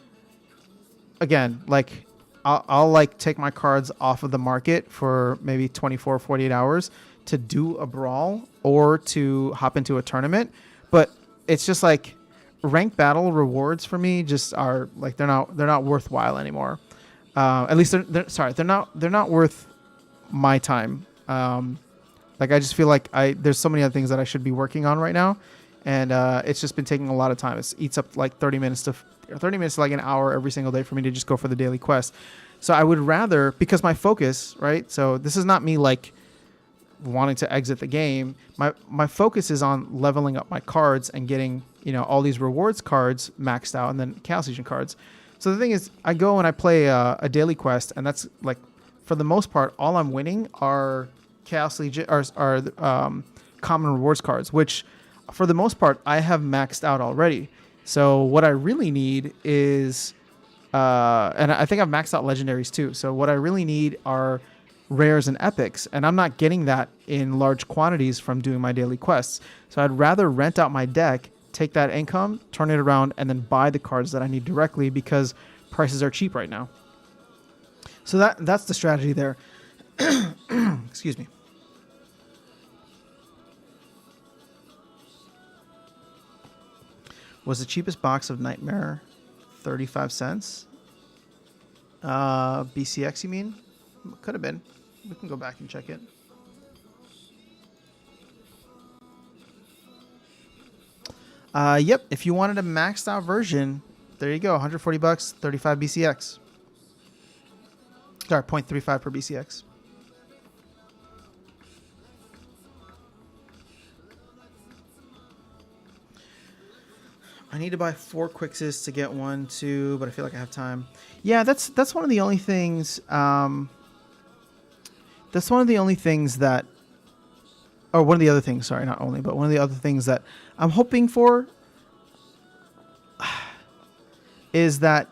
again, like I'll like take my cards off of the market for maybe 24, 48 hours to do a brawl or to hop into a tournament. But it's just like ranked battle rewards for me just are like they're not worthwhile anymore. At least they're not worth my time. Like I just feel like there's so many other things that I should be working on right now, and it's just been taking a lot of time. It eats up like 30 minutes to like an hour every single day for me to just go for the daily quest. So I would rather, because my focus, right? So this is not me like wanting to exit the game. My focus is on leveling up my cards and getting, all these rewards cards maxed out and then Chaos Legion cards. So the thing is, I go and I play a daily quest, and that's like, for the most part, all I'm winning are Chaos Legion are common rewards cards, which for the most part I have maxed out already. So what I really need is, and I think I've maxed out legendaries too. So what I really need are rares and epics, and I'm not getting that in large quantities from doing my daily quests. So I'd rather rent out my deck, take that income, turn it around, and then buy the cards that I need directly because prices are cheap right now. So that's the strategy there. Excuse me. Was the cheapest box of Nightmare 35 cents? BCX, you mean? Could have been. We can go back and check it. Yep. If you wanted a maxed out version, there you go. 140 bucks, 35 BCX. Sorry, 0.35 per BCX. I need to buy 4 Quixes to get 1, 2, but I feel like I have time. Yeah, that's one of the only things. That's one of the only things that, or one of the other things. Sorry, not only, but one of the other things that I'm hoping for is that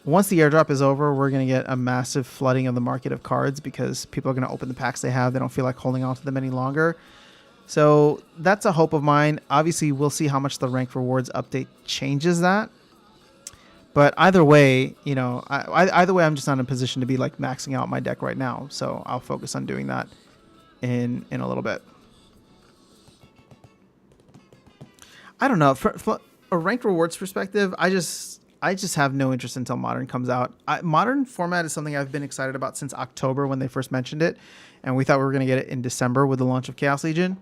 once the airdrop is over, we're going to get a massive flooding of the market of cards because people are going to open the packs they have. They don't feel like holding on to them any longer. So that's a hope of mine. Obviously, we'll see how much the rank rewards update changes that. But either way, either way, I'm just not in a position to be like maxing out my deck right now. So I'll focus on doing that in a little bit. I don't know. For a ranked rewards perspective, I just have no interest until Modern comes out. Modern format is something I've been excited about since October when they first mentioned it. And we thought we were going to get it in December with the launch of Chaos Legion.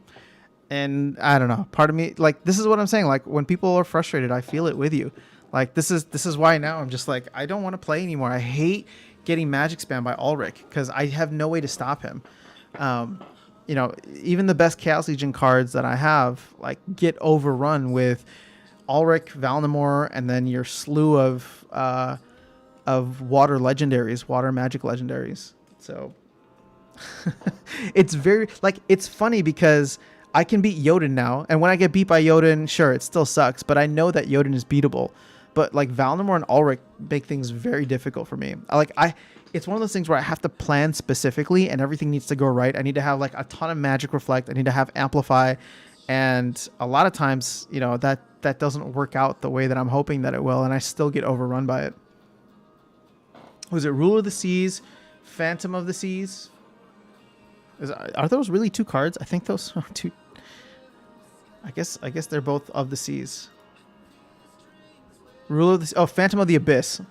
And I don't know. Part of me, like, this is what I'm saying. Like, when people are frustrated, I feel it with you. Like, this is why now I'm just like, I don't want to play anymore. I hate getting magic spam by Ulrich because I have no way to stop him. Even the best Chaos Legion cards that I have, like, get overrun with Ulrich, Valnamor, and then your slew of water legendaries, water magic legendaries. So it's very, like, it's funny because I can beat Jotun now, and when I get beat by Jotun, sure, it still sucks, but I know that Jotun is beatable. But like Valnamor and Ulrich make things very difficult for me. It's one of those things where I have to plan specifically, and everything needs to go right. I need to have like a ton of magic reflect. I need to have amplify, and a lot of times, that doesn't work out the way that I'm hoping that it will, and I still get overrun by it. Was it Ruler of the Seas, Phantom of the Seas? Are those really 2 cards? I think those are 2. I guess they're both of the seas. Phantom of the Abyss.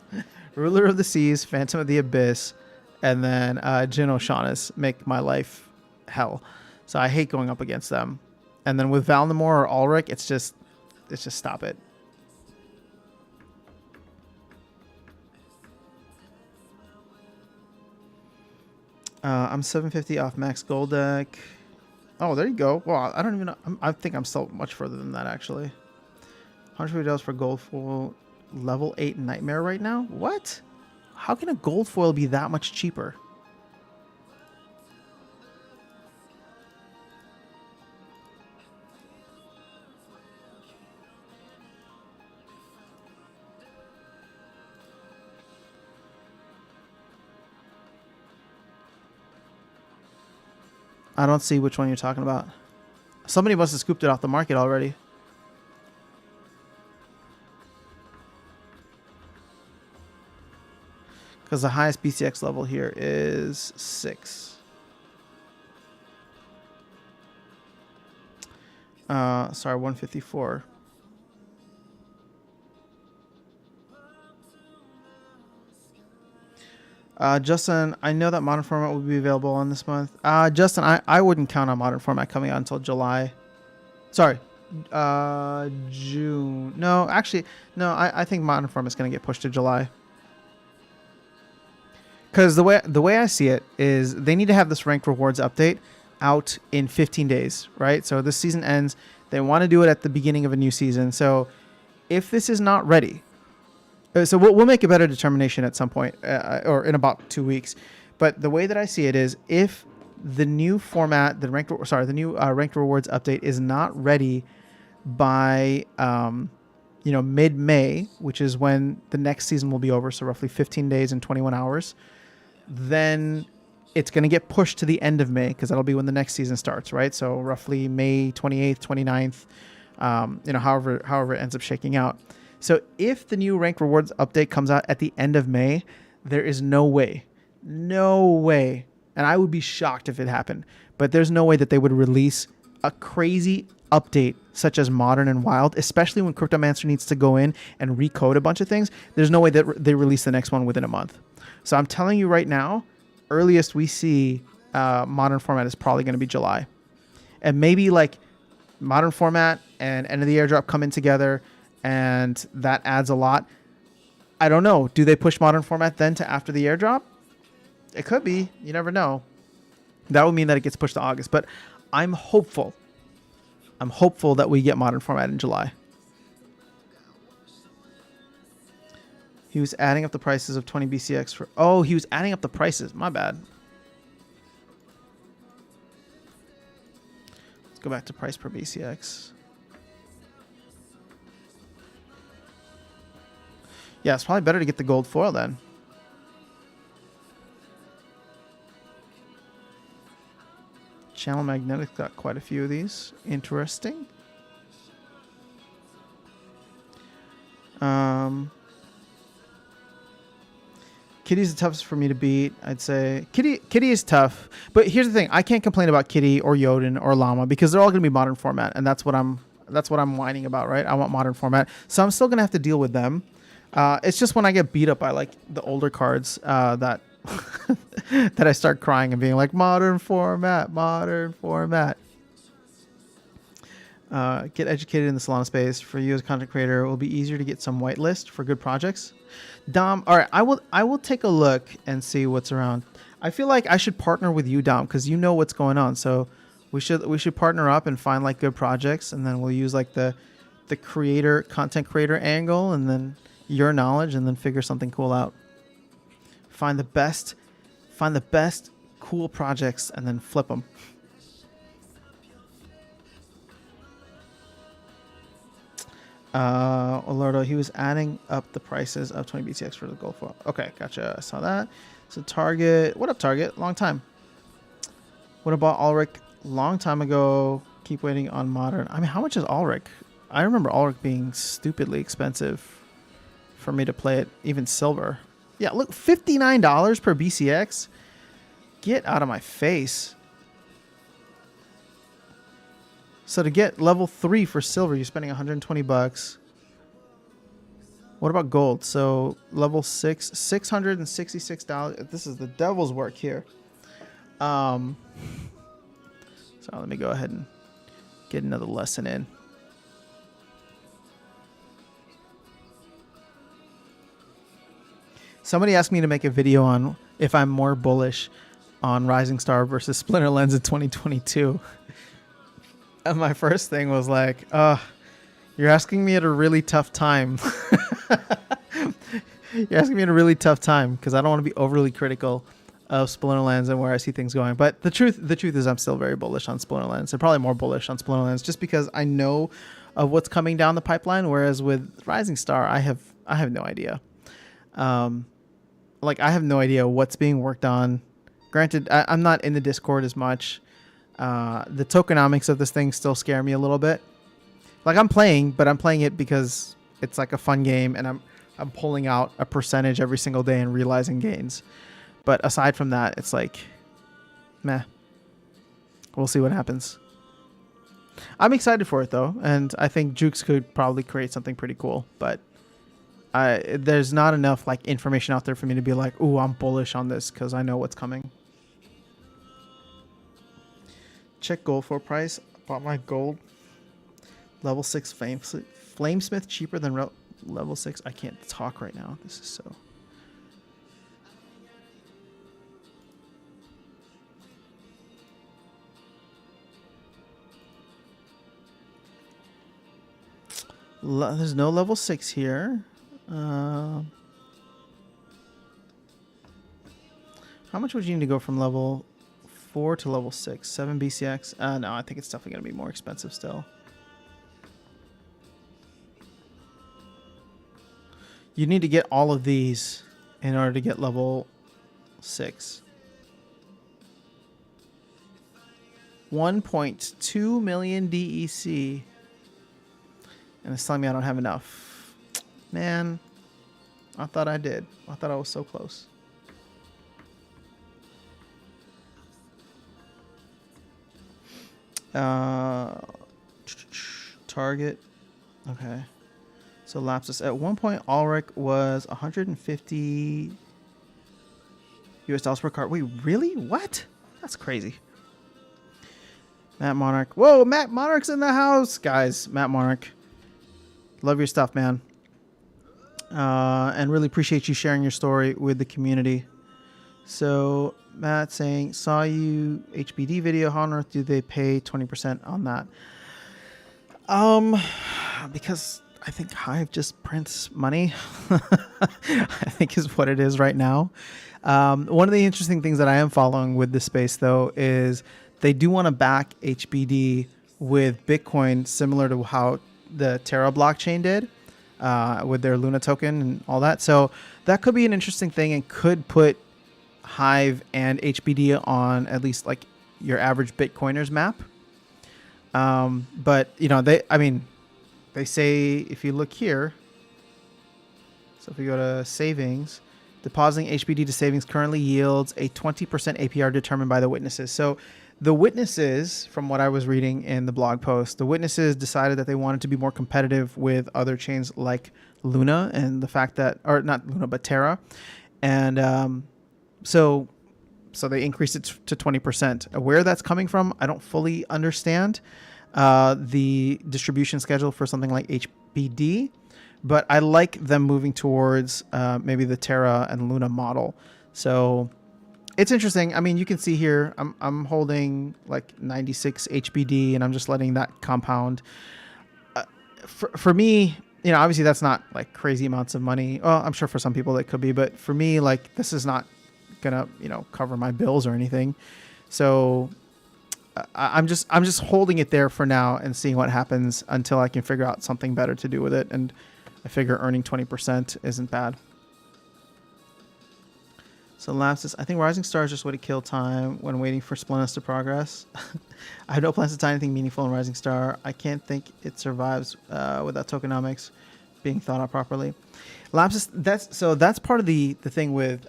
Ruler of the Seas, Phantom of the Abyss, and then Jin O'Shaughnessy make my life hell. So I hate going up against them. And then with Valnamor or Ulrich, it's just stop it. I'm 750 off max gold deck. Oh, there you go. Well, I don't even know. I think I'm still much further than that, actually. $150 for gold foil level 8 Nightmare right now? What? How can a gold foil be that much cheaper? I don't see which one you're talking about. Somebody must have scooped it off the market already. Because the highest BCX level here is 6. Sorry, 154. Justin, I know that modern format will be available on this month. Justin, I wouldn't count on modern format coming out until July. Sorry, June. No, actually, no. I think modern format is going to get pushed to July. Because the way I see it is they need to have this ranked rewards update out in 15 days, right? So this season ends. They want to do it at the beginning of a new season. So if this is not ready, so we'll make a better determination at some point or in about 2 weeks. But the way that I see it is if the new format, the new ranked rewards update is not ready by mid-May, which is when the next season will be over, so roughly 15 days and 21 hours, then it's going to get pushed to the end of May because that'll be when the next season starts, right? So roughly May 28th, 29th, however it ends up shaking out. So if the new rank rewards update comes out at the end of May, there is no way, and I would be shocked if it happened, but there's no way that they would release a crazy update such as Modern and Wild, especially when Cryptomancer needs to go in and recode a bunch of things. There's no way that they release the next one within a month. So I'm telling you right now, earliest we see modern format is probably going to be July. And maybe like modern format and end of the airdrop come in together and that adds a lot. I don't know. Do they push modern format then to after the airdrop? It could be. You never know. That would mean that it gets pushed to August. But I'm hopeful. I'm hopeful that we get modern format in July. He was adding up the prices of 20 BCX for... Oh, he was adding up the prices. My bad. Let's go back to price per BCX. Yeah, it's probably better to get the gold foil then. Channel Magnetics got quite a few of these. Interesting. Kitty's the toughest for me to beat, I'd say. Kitty is tough, but here's the thing: I can't complain about Kitty or Yodin or Llama because they're all going to be modern format, and that's what I'm whining about, right? I want modern format, so I'm still going to have to deal with them. It's just when I get beat up by like the older cards that that I start crying and being like, modern format, modern format. Get educated in the Solana space. For you as a content creator, it will be easier to get some whitelist for good projects. Dom, all right, I will take a look and see what's around. I feel like I should partner with you, Dom, because you know what's going on. So we should partner up and find like good projects, and then we'll use like the content creator angle, and then your knowledge, and then figure something cool out. Find the best cool projects, and then flip them. Alerto, he was adding up the prices of 20 BTX for the gold foil. Okay, gotcha. I saw that. So Target, what up, Target? Long time. What about Ulrich? Long time ago. Keep waiting on modern. I mean, how much is Ulrich? I remember Ulrich being stupidly expensive for me to play it, even silver. Yeah, look, $59 per BCX. Get out of my face. So to get level 3 for silver, you're spending $120. What about gold? So level 6, $666. This is the devil's work here. So let me go ahead and get another lesson in. Somebody asked me to make a video on if I'm more bullish on Rising Star versus Splinter Lens in 2022. And my first thing was like, you're asking me at a really tough time. You're asking me at a really tough time because I don't want to be overly critical of Splinter Lens and where I see things going. But the truth is I'm still very bullish on Splinter Lens. I'm probably more bullish on Splinter Lens just because I know of what's coming down the pipeline. Whereas with Rising Star, I have no idea. I have no idea what's being worked on. Granted, I'm not in the Discord as much. The tokenomics of this thing still scare me a little bit. Like I'm playing, but I'm playing it because it's like a fun game, and I'm pulling out a percentage every single day and realizing gains. But aside from that, it's like, meh. We'll see what happens. I'm excited for it though, and I think Jukes could probably create something pretty cool. But there's not enough like information out there for me to be like, ooh, I'm bullish on this because I know what's coming. Check gold for price. Bought my gold. Level 6 Flamesmith cheaper than level 6. I can't talk right now. This is so... There's no level 6 here. How much would you need to go from level 4 to level 6? 7 BCX? No, I think it's definitely going to be more expensive still. You need to get all of these in order to get level 6. 1.2 million DEC. And it's telling me I don't have enough. Man, I thought I did. I thought I was so close. Target. Okay. So Lapsus. At one point, Ulrich was 150 US dollars per card. Wait, really? What? That's crazy. Matt Monarch. Whoa, Matt Monarch's in the house. Guys, Matt Monarch. Love your stuff, man. And really appreciate you sharing your story with the community. So Matt saying, saw you HBD video. How on earth do they pay 20% on that? Because I think Hive just prints money. I think is what it is right now. One of the interesting things that I am following with this space, though, is they do want to back HBD with Bitcoin, similar to how the Terra blockchain did with their Luna token and all that. So that could be an interesting thing and could put Hive and HBD on at least like your average Bitcoiners map. But you know, they say if you look here, so if we go to savings, depositing HBD to savings currently yields a 20% APR determined by the witnesses. So the witnesses, from what I was reading in the blog post, the witnesses decided that they wanted to be more competitive with other chains like Luna and the fact that, or not Luna, but Terra. And so they increased it to 20%. Where that's coming from, I don't fully understand the distribution schedule for something like HBD, but I like them moving towards maybe the Terra and Luna model. So it's interesting. I mean, you can see here, I'm holding like 96 HBD and I'm just letting that compound. For me, you know, obviously that's not like crazy amounts of money. Well, I'm sure for some people it could be, but for me, like this is not gonna, you know, cover my bills or anything. So I'm just holding it there for now and seeing what happens until I can figure out something better to do with it. And I figure earning 20% isn't bad. So Lapsus, I think Rising Star is just way to kill time when waiting for Splinus to progress. I have no plans to tie anything meaningful in Rising Star. I can't think it survives without tokenomics being thought out properly. Lapsus, that's part of the thing with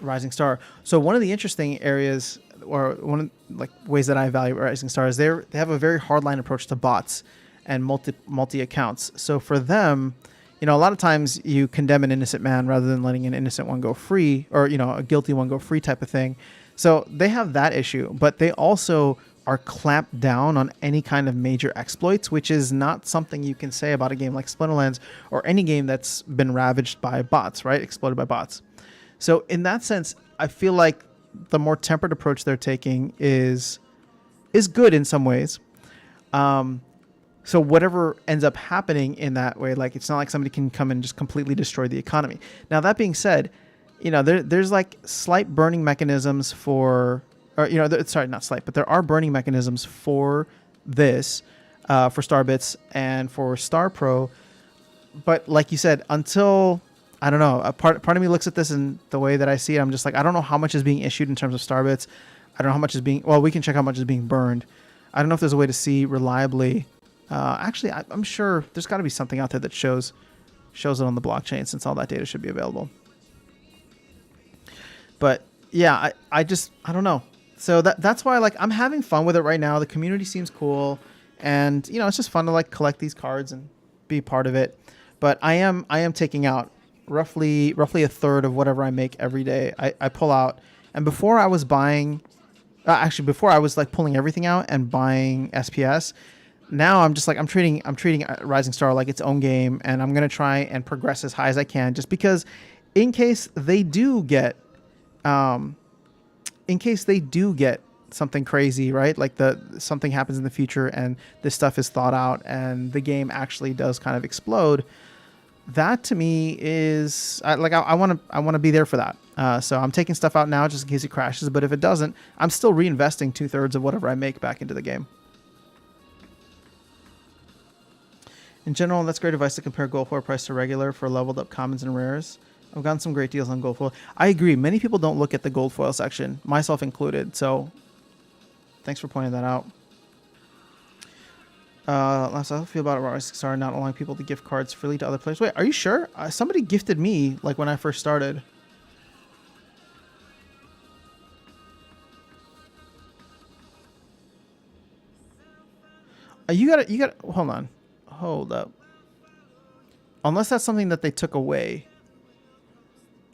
Rising Star. So one of the interesting areas, or one of like ways that I evaluate Rising Star, is they have a very hardline approach to bots and multi accounts. So for them, you know, a lot of times you condemn an innocent man rather than letting an innocent one go free, or, you know, a guilty one go free type of thing. So they have that issue, but they also are clamped down on any kind of major exploits, which is not something you can say about a game like Splinterlands or any game that's been ravaged by bots, right? Exploited by bots. So in that sense, I feel like the more tempered approach they're taking is good in some ways. So whatever ends up happening in that way, like it's not like somebody can come and just completely destroy the economy. Now, that being said, you know, there's like slight burning mechanisms for, or, you know, sorry, not slight, but there are burning mechanisms for this, for Starbits and for Star Pro. But like you said, until, I don't know, a part of me looks at this in the way that I see it, I'm just like, I don't know how much is being issued in terms of Starbits. I don't know how much is being, well, we can check how much is being burned. I don't know if there's a way to see reliably. Actually, I'm sure there's got to be something out there that shows it on the blockchain, since all that data should be available. But yeah, I don't know. So that's why, like, I'm having fun with it right now. The community seems cool, and you know, it's just fun to like collect these cards and be part of it. But I am taking out roughly a third of whatever I make every day. I pull out, and before I was buying, actually before I was like pulling everything out and buying SPS. Now I'm just like, I'm treating Rising Star like its own game, and I'm gonna try and progress as high as I can, just because in case they do get something crazy, right? Like something happens in the future and this stuff is thought out and the game actually does kind of explode. That to me is I want to be there for that. So I'm taking stuff out now just in case it crashes. But if it doesn't, I'm still reinvesting 2/3 of whatever I make back into the game. In general, that's great advice to compare gold foil price to regular for leveled up commons and rares. I've gotten some great deals on gold foil. I agree. Many people don't look at the gold foil section, myself included. So thanks for pointing that out. Last, I feel about Rising Star not allowing people to gift cards freely to other players. Wait, are you sure? Somebody gifted me like when I first started. You gotta hold up. Unless that's something that they took away.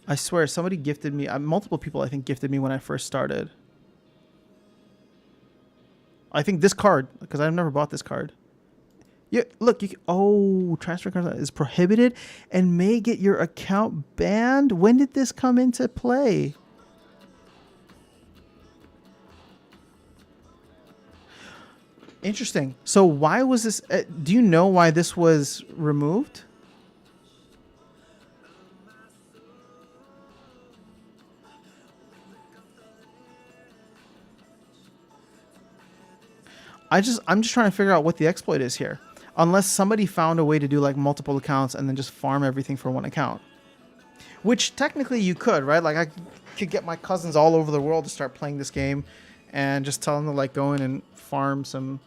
I swear somebody gifted me. Multiple people I think gifted me when I first started. I think this card, because I've never bought this card. Yeah, look, transfer cards is prohibited and may get your account banned. When did this come into play? Interesting. So why was this? Do you know why this was removed? I'm just trying to figure out what the exploit is here. Unless somebody found a way to do like multiple accounts and then just farm everything for one account. Which technically you could, right? Like I could get my cousins all over the world to start playing this game and just tell them to like go in and farm some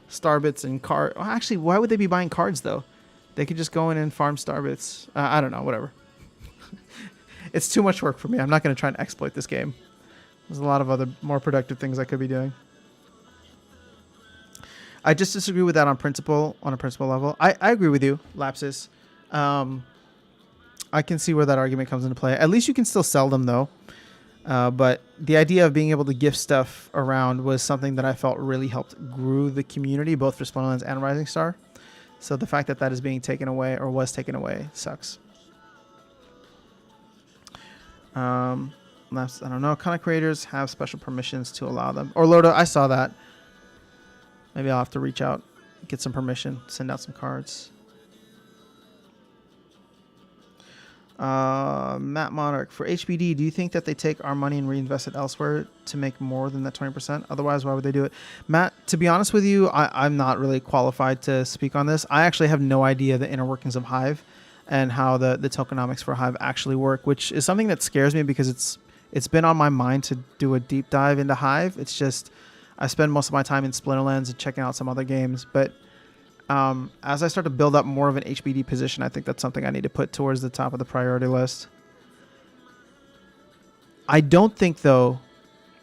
Starbits and card. Well, actually, why would they be buying cards though? They could just go in and farm Starbits. I don't know, whatever. It's too much work for me. I'm not going to try and exploit this game. There's a lot of other more productive things I could be doing. I just disagree with that on a principle level. I agree with you, Lapsus. I can see where that argument comes into play. At least you can still sell them, though. But the idea of being able to gift stuff around was something that I felt really helped grew the community, both for Splinterlands and Rising Star. So the fact that that is being taken away, or was taken away, sucks. I don't know. Content creators have special permissions to allow them. Or Lordo, I saw that. Maybe I'll have to reach out, get some permission, send out some cards. Matt Monarch, for HBD, do you think that they take our money and reinvest it elsewhere to make more than that 20%? Otherwise, why would they do it? Matt, to be honest with you, I'm not really qualified to speak on this. I actually have no idea the inner workings of Hive and how the tokenomics for Hive actually work, which is something that scares me because it's been on my mind to do a deep dive into Hive. It's just I spend most of my time in Splinterlands and checking out some other games, but as I start to build up more of an HBD position, I think that's something I need to put towards the top of the priority list. I don't think, though...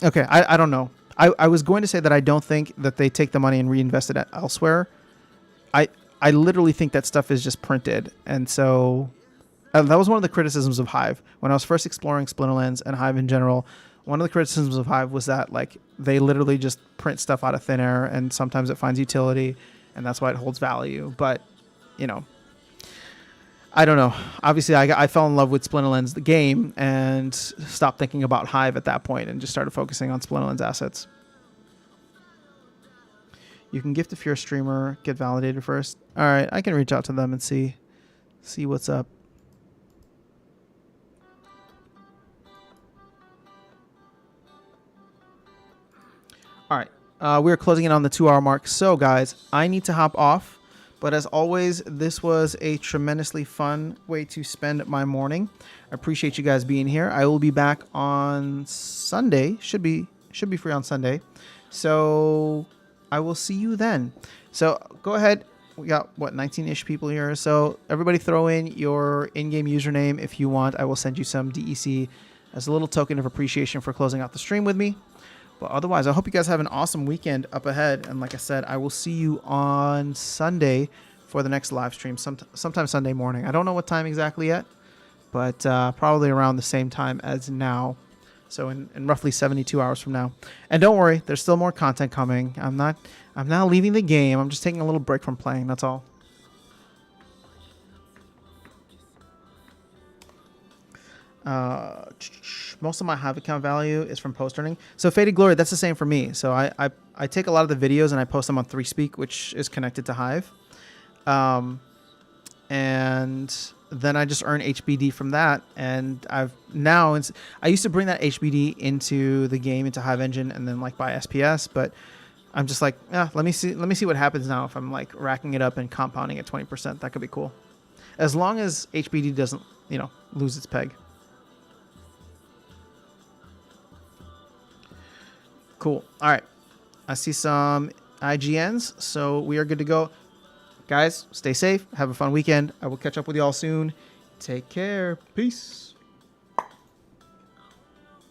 Okay, I don't know. I was going to say that I don't think that they take the money and reinvest it elsewhere. I literally think that stuff is just printed, and so... that was one of the criticisms of Hive. When I was first exploring Splinterlands and Hive in general, one of the criticisms of Hive was that like they literally just print stuff out of thin air, and sometimes it finds utility, and that's why it holds value. But, you know, I don't know. Obviously, I fell in love with Splinterlands, the game, and stopped thinking about Hive at that point and just started focusing on Splinterlands assets. You can gift if you're a streamer, get validated first. All right, I can reach out to them and see what's up. All right, we're closing in on the 2-hour mark. So, guys, I need to hop off. But as always, this was a tremendously fun way to spend my morning. I appreciate you guys being here. I will be back on Sunday. Should be Should be free on Sunday. So I will see you then. So go ahead. We got, what, 19-ish people here. So everybody throw in your in-game username if you want. I will send you some DEC as a little token of appreciation for closing out the stream with me. But otherwise, I hope you guys have an awesome weekend up ahead. And like I said, I will see you on Sunday for the next live stream, sometime Sunday morning. I don't know what time exactly yet, but probably around the same time as now. So in roughly 72 hours from now. And don't worry, there's still more content coming. I'm not leaving the game. I'm just taking a little break from playing. That's all. Most of my Hive account value is from post earning. So Faded Glory, that's the same for me. So I take a lot of the videos and I post them on 3Speak, which is connected to Hive. And then I just earn HBD from that. And I used to bring that HBD into the game, into Hive Engine, and then like buy SPS, but I'm just like, let me see what happens now if I'm like racking it up and compounding at 20%. That could be cool. As long as HBD doesn't, lose its peg. Cool. All right. I see some IGNs, so we are good to go. Guys, stay safe. Have a fun weekend. I will catch up with you all soon. Take care. Peace.